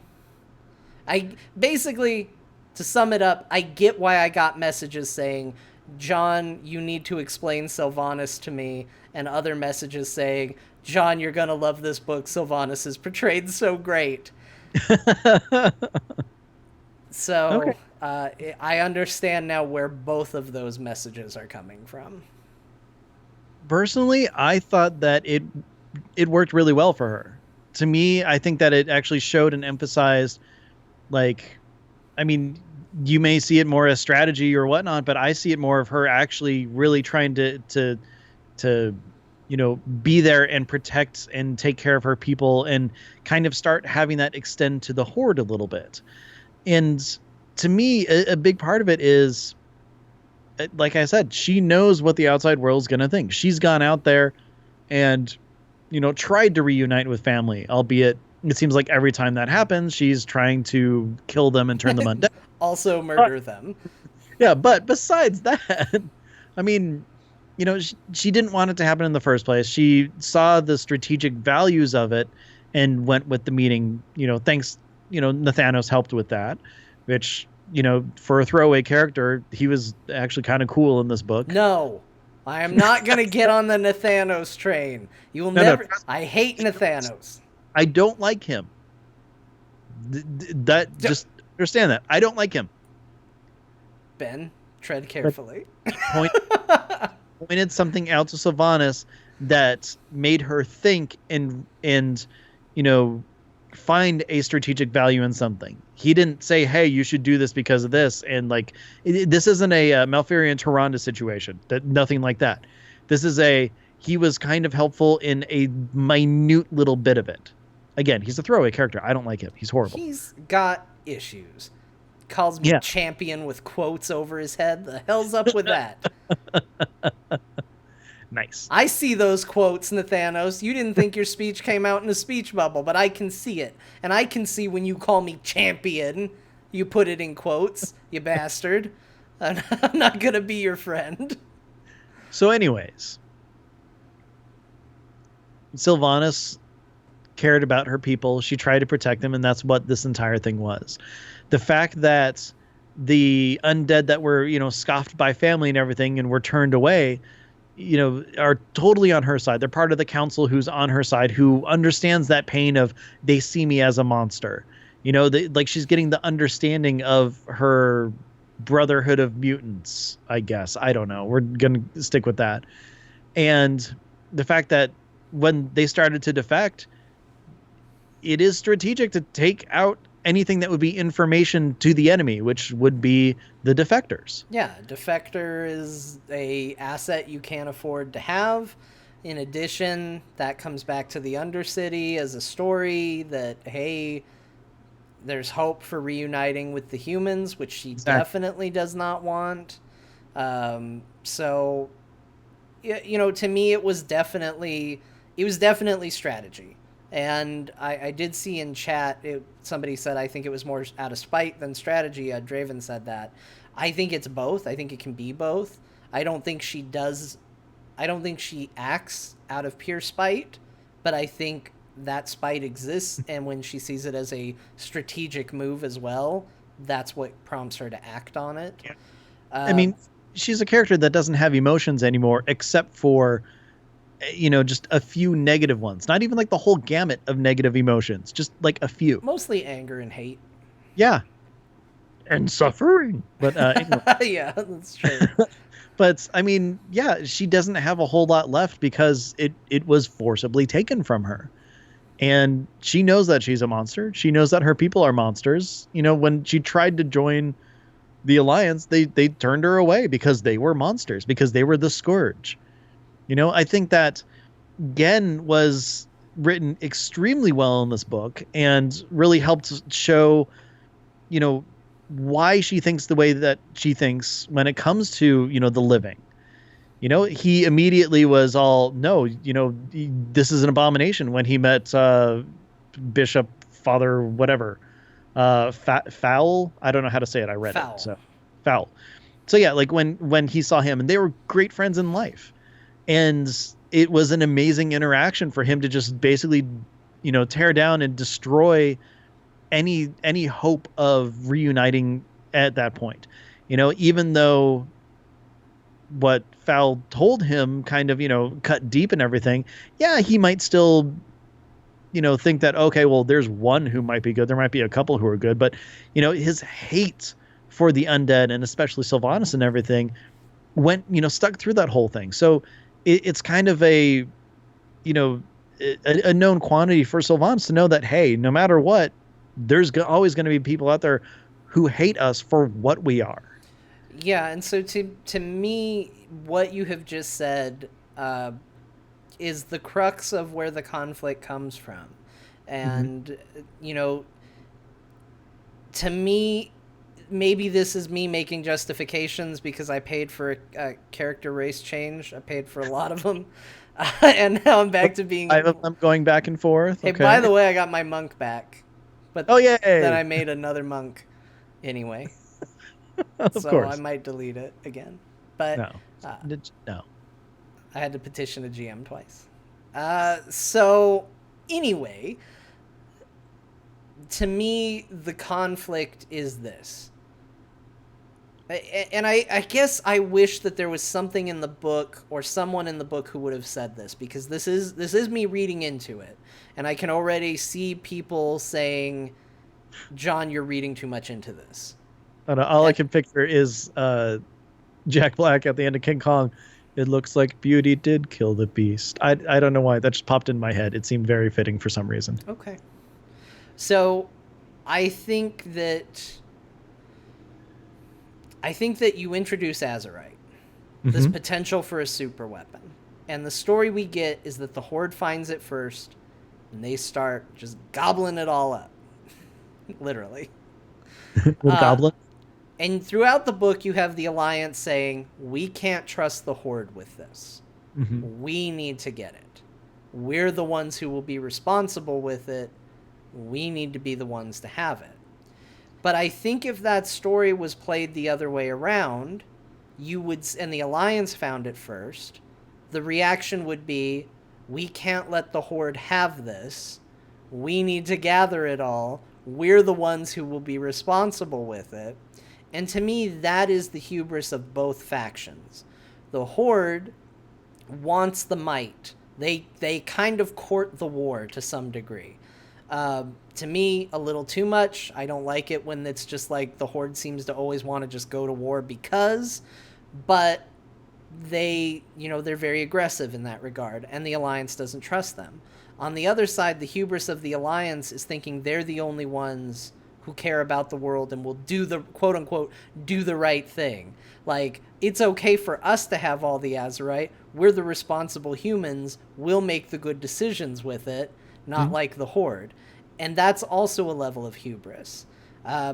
To sum it up, I get why I got messages saying, John, you need to explain Sylvanas to me, and other messages saying, John, you're going to love this book. Sylvanas is portrayed so great. So okay. I understand now where both of those messages are coming from. Personally, I thought that it worked really well for her. to me, I think that it actually showed and emphasized, like, I mean, you may see it more as strategy or whatnot, but I see it more of her actually really trying to be there and protect and take care of her people and kind of start having that extend to the Horde a little bit. And to me, a big part of it is, like I said, she knows what the outside world's going to think. She's gone out there and, tried to reunite with family, albeit it seems like every time that happens, she's trying to kill them and turn them undead. Also murder them. Yeah, but besides that, I mean, she didn't want it to happen in the first place. She saw the strategic values of it and went with the meeting, thanks, Nathanos helped with that, which, for a throwaway character, he was actually kind of cool in this book. No, I am not going to get on the Nathanos train. You will never. No. I hate Nathanos. I don't like him. Just understand that. I don't like him. Ben, tread carefully. Pointed something out to Sylvanas that made her think and find a strategic value in something. He didn't say, hey, you should do this because of this. And this isn't a Malfurion Tyrande situation. Nothing like that. This is he was kind of helpful in a minute little bit of it. Again, he's a throwaway character. I don't like him. He's horrible. He's got issues. Calls me champion with quotes over his head. The hell's up with that? Nice. I see those quotes, Nathanos. You didn't think your speech came out in a speech bubble, but I can see it. And I can see when you call me champion, you put it in quotes, you bastard. I'm not going to be your friend. So anyways, Sylvanas cared about her people. She tried to protect them, and that's what this entire thing was. The fact that the undead that were, scoffed by family and everything and were turned away, are totally on her side. They're part of the council who's on her side, who understands that pain of they see me as a monster. She's getting the understanding of her brotherhood of mutants, I guess. I don't know. We're going to stick with that. And the fact that when they started to defect, it is strategic to take out anything that would be information to the enemy, which would be the defectors. Yeah, defector is a asset you can't afford to have. In addition, that comes back to the Undercity as a story that, hey, there's hope for reuniting with the humans, which she definitely does not want. So, to me, it was definitely strategy. And I did see in chat, somebody said, I think it was more out of spite than strategy. Draven said that. I think it's both. I think it can be both. I don't think she acts out of pure spite, but I think that spite exists. And when she sees it as a strategic move as well, that's what prompts her to act on it. Yeah. I mean, she's a character that doesn't have emotions anymore, except for just a few negative ones. Not even like the whole gamut of negative emotions, just like a few. Mostly anger and hate. Yeah. And suffering. But anyway. Yeah, that's true. But I mean, yeah, she doesn't have a whole lot left because it was forcibly taken from her. And she knows that she's a monster. She knows that her people are monsters. When she tried to join the Alliance, they turned her away because they were monsters, because they were the Scourge. I think that Genn was written extremely well in this book and really helped show, why she thinks the way that she thinks when it comes to, the living. He immediately was all, no, this is an abomination when he met Bishop Father whatever. Fowl? I don't know how to say it. I read Fowl. It. So Fowl. So yeah, like when he saw him, and they were great friends in life. And it was an amazing interaction for him to just basically, tear down and destroy any hope of reuniting at that point. Even though what Fowl told him kind of, cut deep and everything, yeah, he might still, think that, okay, well, there's one who might be good. There might be a couple who are good. But, his hate for the undead, and especially Sylvanas and everything, went, stuck through that whole thing. So it's kind of a, a known quantity for Sylvanas to know that, hey, no matter what, there's always going to be people out there who hate us for what we are. Yeah, and so to me, what you have just said is the crux of where the conflict comes from. And, you know, to me, maybe this is me making justifications because I paid for a character race change. I paid for a lot of them. And now I'm back to being... I'm going back and forth. Hey, okay. by the way, I got my monk back. But oh, yay! Then I made another monk anyway. Of so course. I might delete it again. But no. No. I had to petition a GM twice. So anyway, to me, the conflict is this. And I guess I wish that there was something in the book or someone in the book who would have said this, because this is me reading into it. And I can already see people saying, John, you're reading too much into this. All I can picture is Jack Black at the end of King Kong. It looks like Beauty did kill the beast. I don't know why. That just popped in my head. It seemed very fitting for some reason. Okay. So I think that you introduce Azerite, this potential for a super weapon. And the story we get is that the Horde finds it first, and they start just gobbling it all up. Literally. With Goblin? And throughout the book, you have the Alliance saying, we can't trust the Horde with this. We need to get it. We're the ones who will be responsible with it. We need to be the ones to have it. But I think if that story was played the other way around, and the Alliance found it first, the reaction would be, we can't let the Horde have this. We need to gather it all. We're the ones who will be responsible with it. And to me, that is the hubris of both factions. The Horde wants the might. They kind of court the war to some degree. To me, a little too much. I don't like it when it's just like the Horde seems to always want to just go to war because, but they're very aggressive in that regard, and the Alliance doesn't trust them. On the other side, the hubris of the Alliance is thinking they're the only ones who care about the world and will do the quote-unquote do the right thing. Like, it's okay for us to have all the Azerite. We're the responsible humans. We'll make the good decisions with it, not like the Horde. And that's also a level of hubris,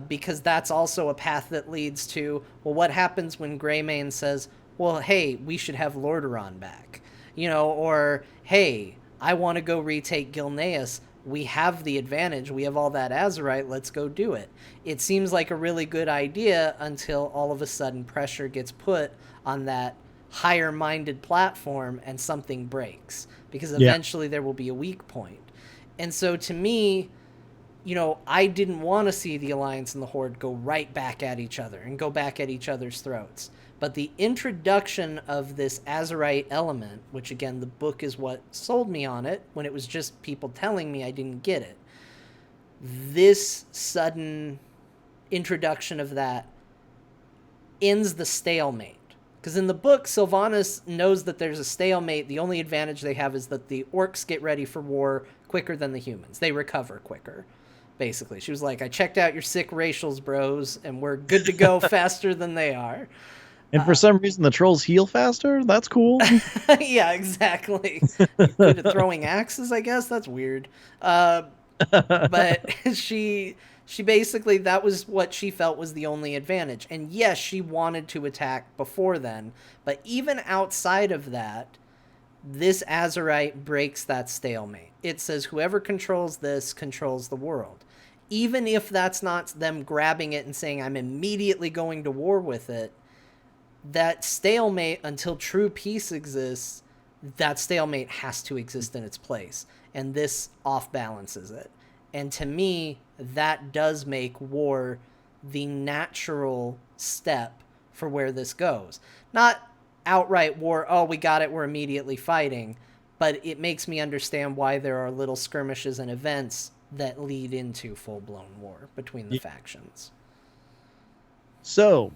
because that's also a path that leads to, well, what happens when Greymane says, well, hey, we should have Lordaeron back, or, hey, I want to go retake Gilneas. We have the advantage. We have all that Azerite. Let's go do it. It seems like a really good idea until all of a sudden pressure gets put on that higher-minded platform and something breaks, because eventually there will be a weak point. And so to me, I didn't want to see the Alliance and the Horde go right back at each other and go back at each other's throats. But the introduction of this Azerite element, which again, the book is what sold me on it when it was just people telling me I didn't get it. This sudden introduction of that ends the stalemate. Because in the book, Sylvanas knows that there's a stalemate. The only advantage they have is that the orcs get ready for war quicker than the humans. They recover quicker, basically. She was like, I checked out your sick racials, bros, and we're good to go faster than they are. And for some reason, the trolls heal faster? That's cool. Yeah, exactly. Good at throwing axes, I guess? That's weird. But she basically, that was what she felt was the only advantage. And yes, she wanted to attack before then. But even outside of that, this Azerite breaks that stalemate. It says whoever controls this controls the world. Even if that's not them grabbing it and saying, I'm immediately going to war with it, that stalemate, until true peace exists, that stalemate has to exist in its place. And this off-balances it. And to me, that does make war the natural step for where this goes. Not outright war, oh, we got it, we're immediately fighting. But it makes me understand why there are little skirmishes and events that lead into full-blown war between the factions. So,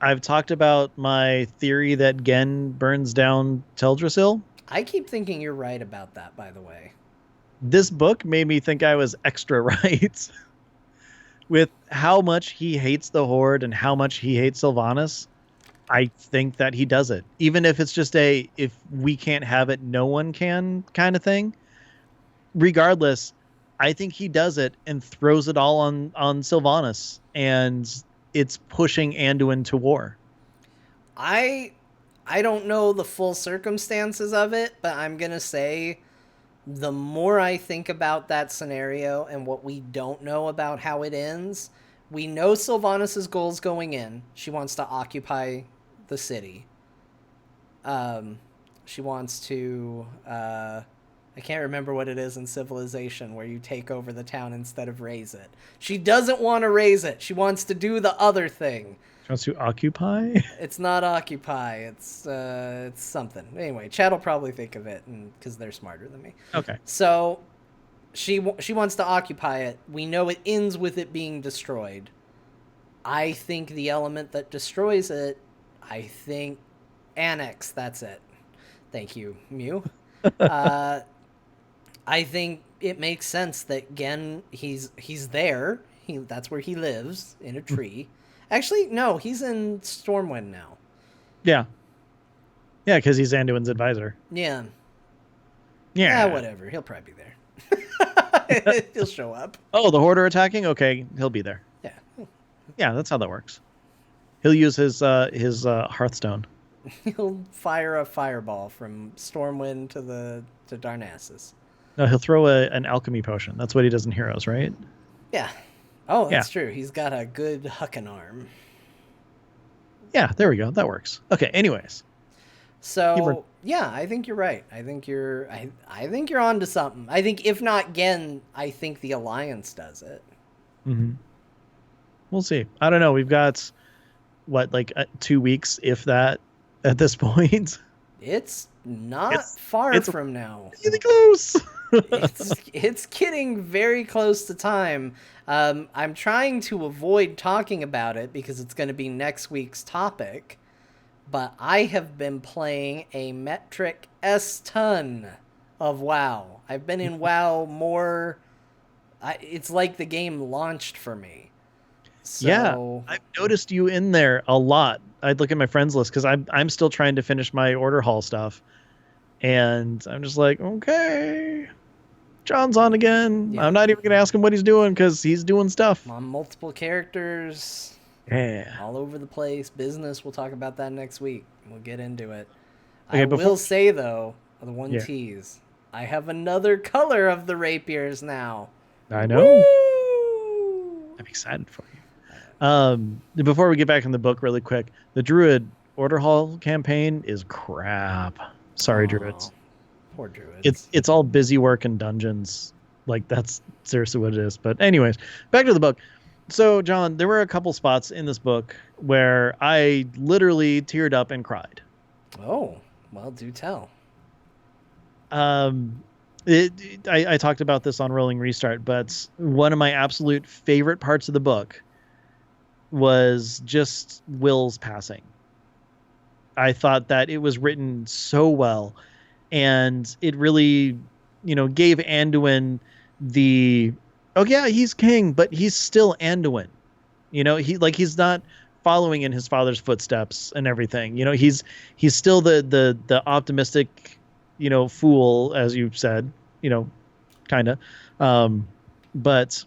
I've talked about my theory that Gen burns down Teldrassil. I keep thinking you're right about that, by the way. This book made me think I was extra right with how much he hates the Horde and how much he hates Sylvanas. I think that he does it, even if it's just a if we can't have it, no one can kind of thing. Regardless, I think he does it and throws it all on Sylvanas, and it's pushing Anduin to war. I I don't know the full circumstances of it, but I'm going to say the more I think about that scenario and what we don't know about how it ends, we know Sylvanas' goals going in. She wants to occupy the city. Um, she wants to. I can't remember what it is in Civilization where you take over the town instead of raise it. She doesn't want to raise it. She wants to do the other thing. She wants to occupy. It's not occupy. It's something. Anyway, Chad will probably think of it because they're smarter than me. Okay. So she wants to occupy it. We know it ends with it being destroyed. I think the element that destroys it, I think annex. That's it. Thank you, Mew. I think it makes sense that Gen he's there. That's where he lives in a tree. Actually, no, he's in Stormwind now. Yeah. Yeah, because he's Anduin's advisor. Yeah. Yeah. Whatever. He'll probably be there. He'll show up. Oh, the Horde are attacking? Okay, he'll be there. Yeah. Yeah, that's how that works. He'll use his Hearthstone. He'll fire a fireball from Stormwind to Darnassus. No, he'll throw an alchemy potion. That's what he does in Heroes, right? Yeah. Oh, that's true. He's got a good hucking arm. Yeah, there we go. That works. Okay, anyways. So, yeah, I think you're right. I think you're onto something. I think if not Gen, I think the Alliance does it. Mm-hmm. We'll see. I don't know. We've got, 2 weeks, if that, at this point. It's not far from now. Really close. it's getting very close to time. I'm trying to avoid talking about it because it's going to be next week's topic. But I have been playing a metric S-ton of WoW. I've been in WoW more. It's like the game launched for me. So, yeah, I've noticed you in there a lot. I'd look at my friends list because I'm still trying to finish my order hall stuff. And I'm just like, okay, John's on again. Yeah. I'm not even going to ask him what he's doing because he's doing stuff. On multiple characters. Yeah. All over the place. Business. We'll talk about that next week. We'll get into it. Okay, I will say, though, the one tease. I have another color of the rapiers now. I know. Woo! I'm excited for you. Before we get back in the book really quick, the Druid Order Hall campaign is crap. Sorry, Druids. Poor Druids. It's all busy work and dungeons. Like, that's seriously what it is. But anyways, back to the book. So, John, there were a couple spots in this book where I literally teared up and cried. Oh, well, do tell. I talked about this on Rolling Restart, but one of my absolute favorite parts of the book was just Will's passing. I thought that it was written so well, and it really, gave Anduin the, oh yeah, he's king, but he's still Anduin. He's not following in his father's footsteps and everything. He's still the optimistic, fool, as you said, kind of. But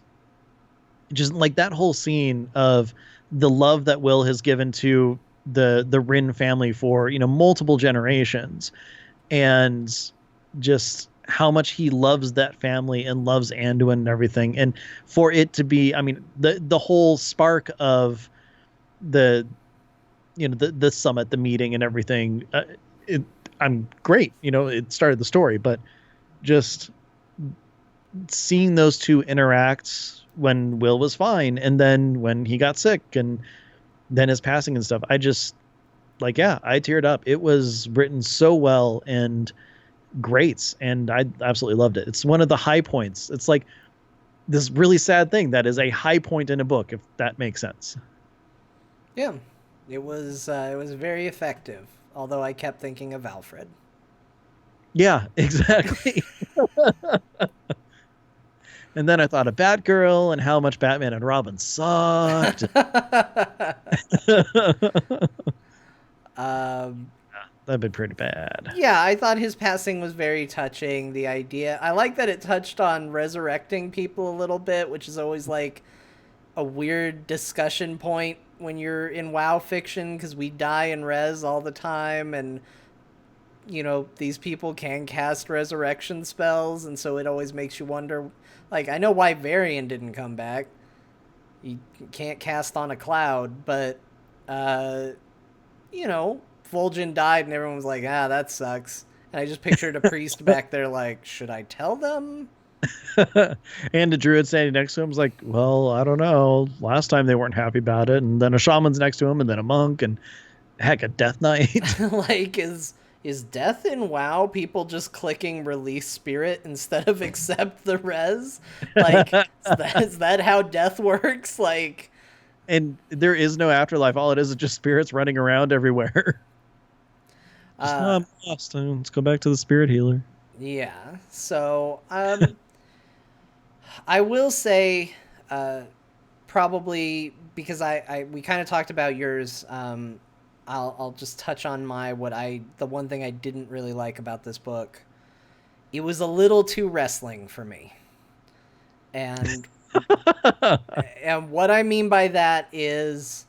just like that whole scene of the love that Will has given to the Rin family for, multiple generations, and just how much he loves that family and loves Anduin and everything. And for it to be, I mean, the whole spark of the summit, the meeting and everything, I'm great. It started the story, but just seeing those two interact when Will was fine, and then when he got sick, and then his passing and stuff, I just I teared up. It was written so well and great, and I absolutely loved it. It's one of the high points. It's like this really sad thing that is a high point in a book, if that makes sense. Yeah, it was very effective. Although I kept thinking of Alfred. Yeah, exactly. And then I thought of Batgirl and how much Batman and Robin sucked. um, That'd been pretty bad. yeah, I thought his passing was very touching. The idea, I like that it touched on resurrecting people a little bit, which is always like a weird discussion point when you're in WoW fiction because we die in res all the time, and these people can cast resurrection spells, and so it always makes you wonder. Like, I know why Varian didn't come back. You can't cast on a cloud, but uh, Vol'jin died, and everyone was like, "Ah, that sucks." And I just pictured a priest back there, like, "Should I tell them?" And the druid standing next to him was like, well, I don't know. Last time they weren't happy about it. And then a shaman's next to him, and then a monk, and heck, a death knight. Like, is death in WoW people just clicking release spirit instead of accept the res? Like, is that how death works? Like, And there is no afterlife. All it is just spirits running around everywhere. Just, no, uh, I'm lost. Let's go back to the spirit healer. yeah. So, I will say, probably because we kind of talked about yours. I'll just touch on the one thing I didn't really like about this book. It was a little too wrestling for me. And and what I mean by that is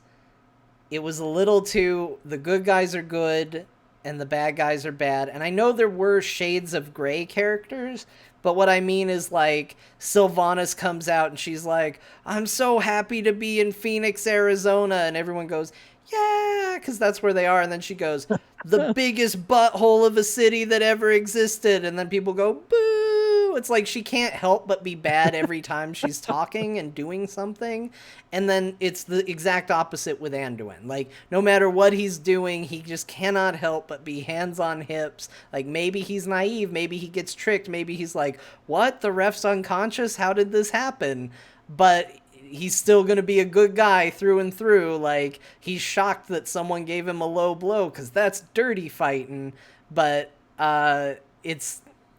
it was a little too the good guys are good and the bad guys are bad. And I know there were shades of gray characters, but what I mean is, like, Sylvanas comes out and she's like, "I'm so happy to be in Phoenix, Arizona," and everyone goes, "Yeah," because that's where they are. And then she goes, "The biggest butthole of a city that ever existed," and then people go, "Boo." It's like she can't help but be bad every time she's talking and doing something. And then it's the exact opposite with Anduin. Like, no matter what he's doing, he just cannot help but be hands on hips. Like, maybe he's naive, maybe he gets tricked, maybe he's like, "What? The ref's unconscious? How did this happen?" But he's still going to be a good guy through and through. Like, he's shocked that someone gave him a low blow because that's dirty fighting. But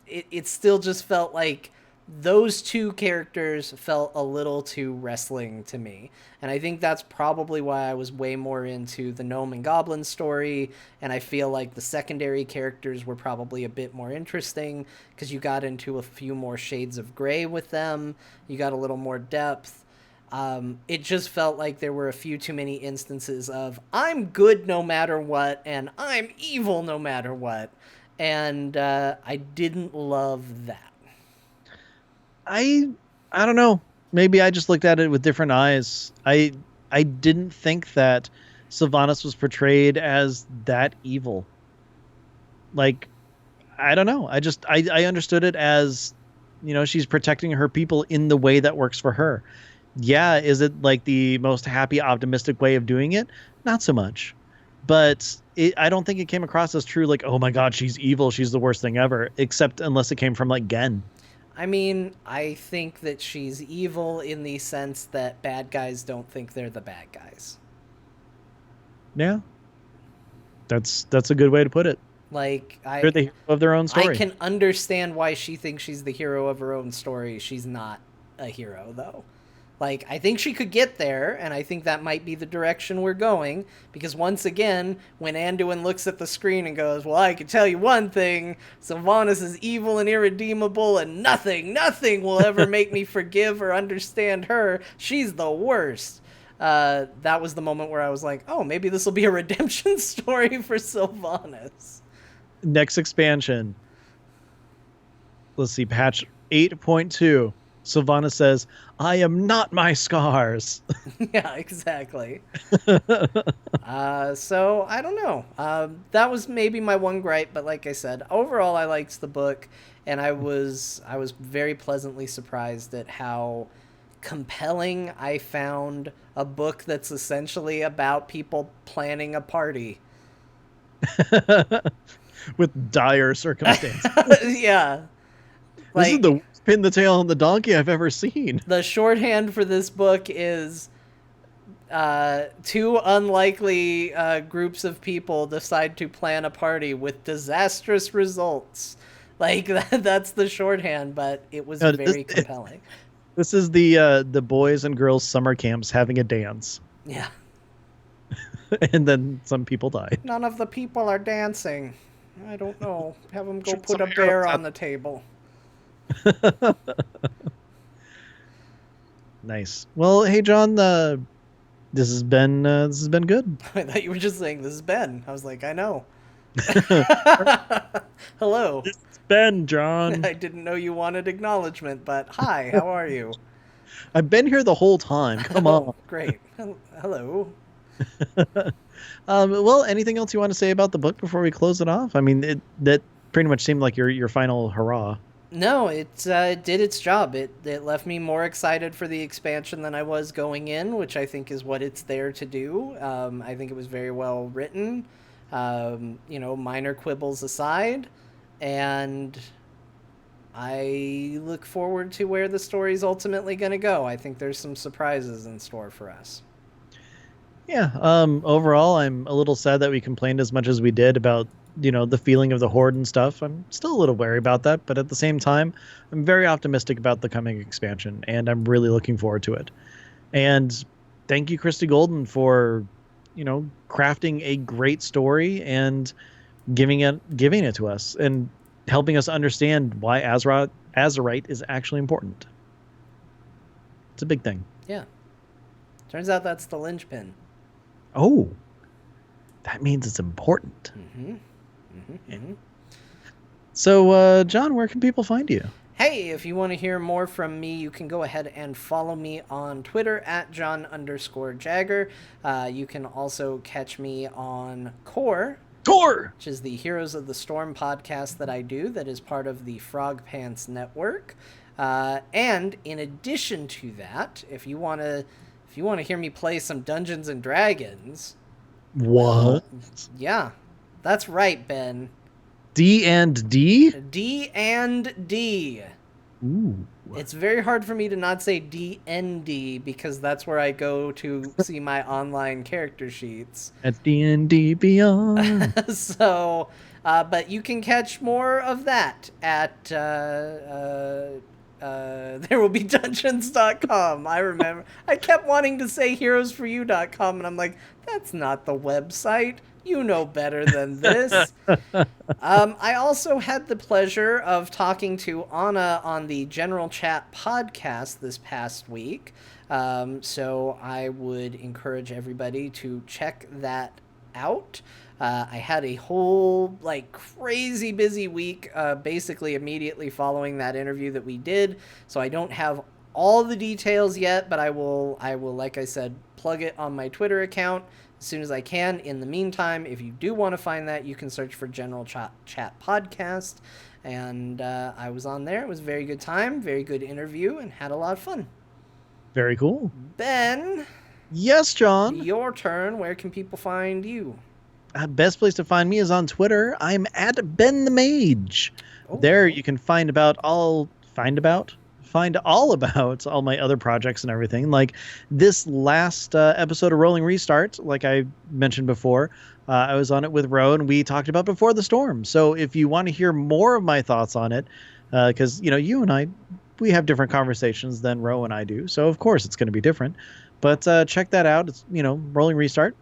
it still just felt like those two characters felt a little too wrestling to me. And I think that's probably why I was way more into the Gnome and Goblin story. And I feel like the secondary characters were probably a bit more interesting because you got into a few more shades of gray with them. You got a little more depth. It just felt like there were a few too many instances of "I'm good no matter what" and "I'm evil no matter what." And I didn't love that. I I don't know. Maybe I just looked at it with different eyes. I didn't think that Sylvanas was portrayed as that evil. Like, I don't know. I understood it as, she's protecting her people in the way that works for her. Yeah, is it like the most happy, optimistic way of doing it? Not so much. But I don't think it came across as true, like, oh my God, she's evil, she's the worst thing ever, except unless it came from like Gen. I mean, I think that she's evil in the sense that bad guys don't think they're the bad guys. Yeah, that's a good way to put it. Like, They're the hero of their own story. I can understand why she thinks she's the hero of her own story. She's not a hero, though. Like, I think she could get there, and I think that might be the direction we're going, because once again, when Anduin looks at the screen and goes, "Well, I can tell you one thing, Sylvanas is evil and irredeemable, and nothing will ever make me forgive or understand her. She's the worst." That was the moment where I was like, oh, maybe this will be a redemption story for Sylvanas. Next expansion. Let's see, patch 8.2. Sylvanas says, "I am not my scars." Yeah, exactly. So I don't know. That was maybe my one gripe, but like I said, overall I liked the book, and I was very pleasantly surprised at how compelling I found a book that's essentially about people planning a party. With dire circumstances. Yeah. This is the worst pin the tail on the donkey I've ever seen. The shorthand for this book is two unlikely groups of people decide to plan a party with disastrous results. Like that's the shorthand, but it was No, very compelling. This is the boys and girls summer camps having a dance, Yeah. and then some people die. None of the people are dancing. I don't know. Have them go Shoot put some a bear arrows on the table. Nice. Well, hey John, this has been good. I thought you were just saying, this is Ben. I was like, I know. Hello. This is Ben, John. I didn't know you wanted acknowledgement, but hi, how are you? I've been here the whole time. Come on. Oh, great. Hello. Well, anything else you want to say about the book before we close it off? I mean, that pretty much seemed like your final hurrah. No, it did its job. It left me more excited for the expansion than I was going in, which I think is what it's there to do. I think it was very well written, minor quibbles aside, and I look forward to where the story's ultimately going to go. I think there's some surprises in store for us. Yeah. Overall, I'm a little sad that we complained as much as we did about the feeling of the horde and stuff. I'm still a little wary about that, but at the same time, I'm very optimistic about the coming expansion, and I'm really looking forward to it. And thank you, Christy Golden, for crafting a great story and giving it to us and helping us understand why Azerite is actually important. It's a big thing. Yeah. Turns out that's the linchpin. Oh, that means it's important. Mm-hmm. Mm-hmm. Mm-hmm. So, John, where can people find you? Hey, if you want to hear more from me, you can go ahead and follow me on Twitter at John_Jagger. You can also catch me on Core, which is the Heroes of the Storm podcast that I do, that is part of the Frog Pants Network. And in addition to that, if you want to hear me play some Dungeons and Dragons, what? Yeah, that's right, Ben. D&D? D&D. Ooh. It's very hard for me to not say D&D because that's where I go to see my online character sheets. At D&D Beyond. So, but you can catch more of that at therewillbedungeons.com. I remember. I kept wanting to say heroesforyou.com, and I'm like, that's not the website. You know better than this. I also had the pleasure of talking to Anna on the General Chat podcast this past week. So I would encourage everybody to check that out. I had a whole crazy busy week, basically immediately following that interview that we did. So I don't have all the details yet, but I will, like I said, plug it on my Twitter account as soon as I can. In the meantime, if you do want to find that, you can search for General Chat Podcast. And I was on there. It was a very good time, very good interview, and had a lot of fun. Very cool. Ben. Yes, John. Your turn. Where can people find you? Best place to find me is on Twitter. I'm at Ben the Mage. Oh. There you can find all about all my other projects and everything. Like this last episode of Rolling Restart, like I mentioned before, I was on it with Ro, and we talked about Before the Storm. So if you want to hear more of my thoughts on it, because you and I, we have different conversations than Ro and I do, so of course it's going to be different. But check that out. It's Rolling Restart.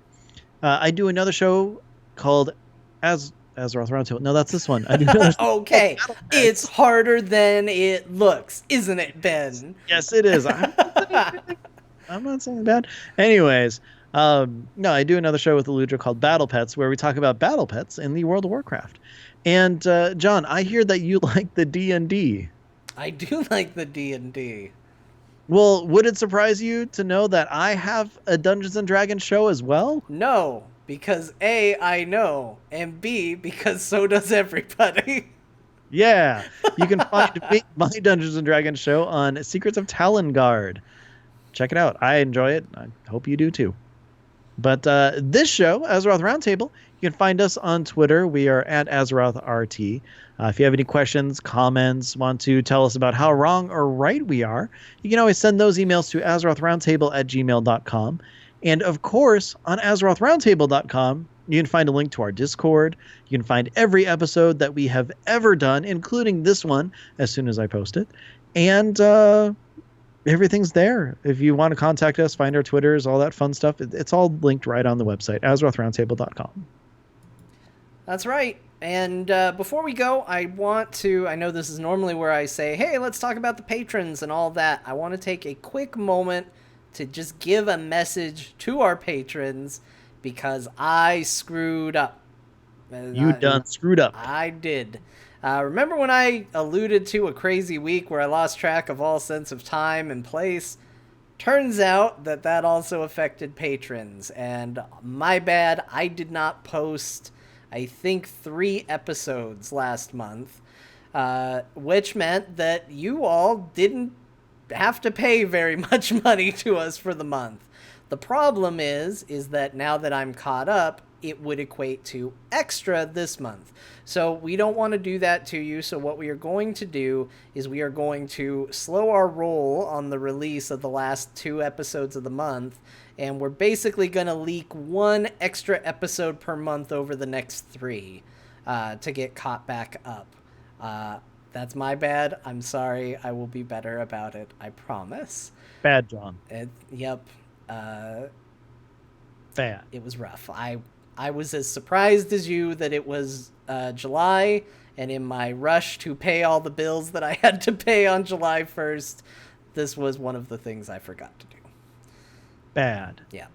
I do another show called Azeroth Roundtable. No, that's this one. I do okay, it's harder than it looks, isn't it, Ben? Yes, it is. I'm not saying bad. Anyways, no, I do another show with Eludra called Battle Pets, where we talk about battle pets in the World of Warcraft. And John, I hear that you like the D&D. I do like the D&D. Well, would it surprise you to know that I have a Dungeons and Dragons show as well? No, because A, I know, and B, because so does everybody. Yeah, you can find my Dungeons and Dragons show on Secrets of Talonguard. Check it out. I enjoy it. I hope you do too. But this show, Azeroth Roundtable, you can find us on Twitter. We are at AzerothRT. If you have any questions, comments, want to tell us about how wrong or right we are, you can always send those emails to AzerothRoundtable@gmail.com. And of course, on AzerothRoundtable.com, You can find a link to our Discord. You can find every episode that we have ever done, including this one, as soon as I post it. And everything's there. If you want to contact us, find our Twitters, all that fun stuff, it's all linked right on the website, AzerothRoundtable.com. That's right. And before we go, I know this is normally where I say, hey, let's talk about the patrons and all that. I want to take a quick moment to just give a message to our patrons because I screwed up. Screwed up. I did. Remember when I alluded to a crazy week where I lost track of all sense of time and place? Turns out that also affected patrons. And my bad, I did not post, I think, 3 episodes last month, which meant that you all didn't have to pay very much money to us for the month. The problem is that now that I'm caught up, it would equate to extra this month. So we don't want to do that to you. So what we are going to do is we are going to slow our roll on the release of the last 2 episodes of the month. And we're basically going to leak 1 extra episode per month over the next 3 to get caught back up. That's my bad. I'm sorry. I will be better about it. I promise. Bad, John. Yep. Bad. It was rough. I was as surprised as you that it was July, and in my rush to pay all the bills that I had to pay on July 1st, this was one of the things I forgot to do. Bad. Yeah.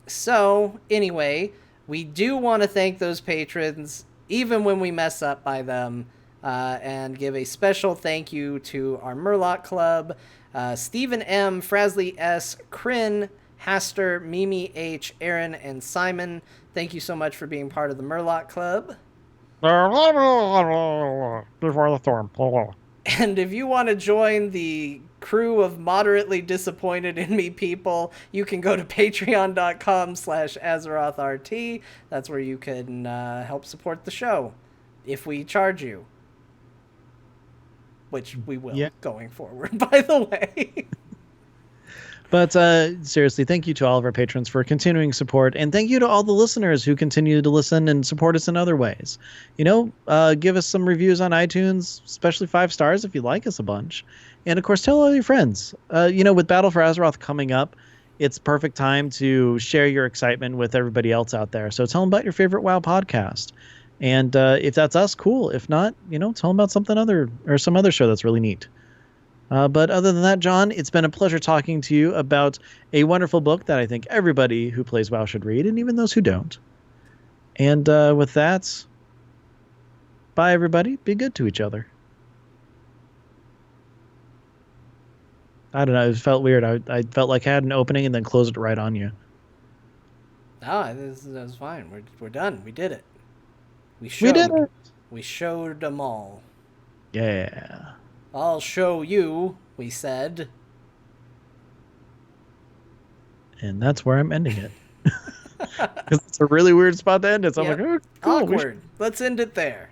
So, anyway, we do want to thank those patrons, even when we mess up by them, and give a special thank you to our Murloc Club, Stephen M., Frasley S., Kryn, Haster, Mimi H., Aaron, and Simon. Thank you so much for being part of the Murloc Club. Before the storm. And if you want to join the crew of moderately disappointed in me people, you can go to patreon.com/AzerothRT. That's where you can help support the show if we charge you. Which we will going forward, by the way. But seriously, thank you to all of our patrons for continuing support. And thank you to all the listeners who continue to listen and support us in other ways. Give us some reviews on iTunes, especially 5 stars if you like us a bunch. And, of course, tell all your friends. With Battle for Azeroth coming up, it's perfect time to share your excitement with everybody else out there. So tell them about your favorite WoW podcast. And if that's us, cool. If not, tell them about some other show that's really neat. But other than that, John, it's been a pleasure talking to you about a wonderful book that I think everybody who plays WoW should read, and even those who don't. And with that, bye, everybody. Be good to each other. I don't know. It felt weird. I felt like I had an opening and then closed it right on you. No, that's fine. We're done. We did it. We did it. We showed them all. Yeah. I'll show you, we said. And that's where I'm ending it. Because it's a really weird spot to end it. So I'm like, oh, cool. Awkward. Let's end it there.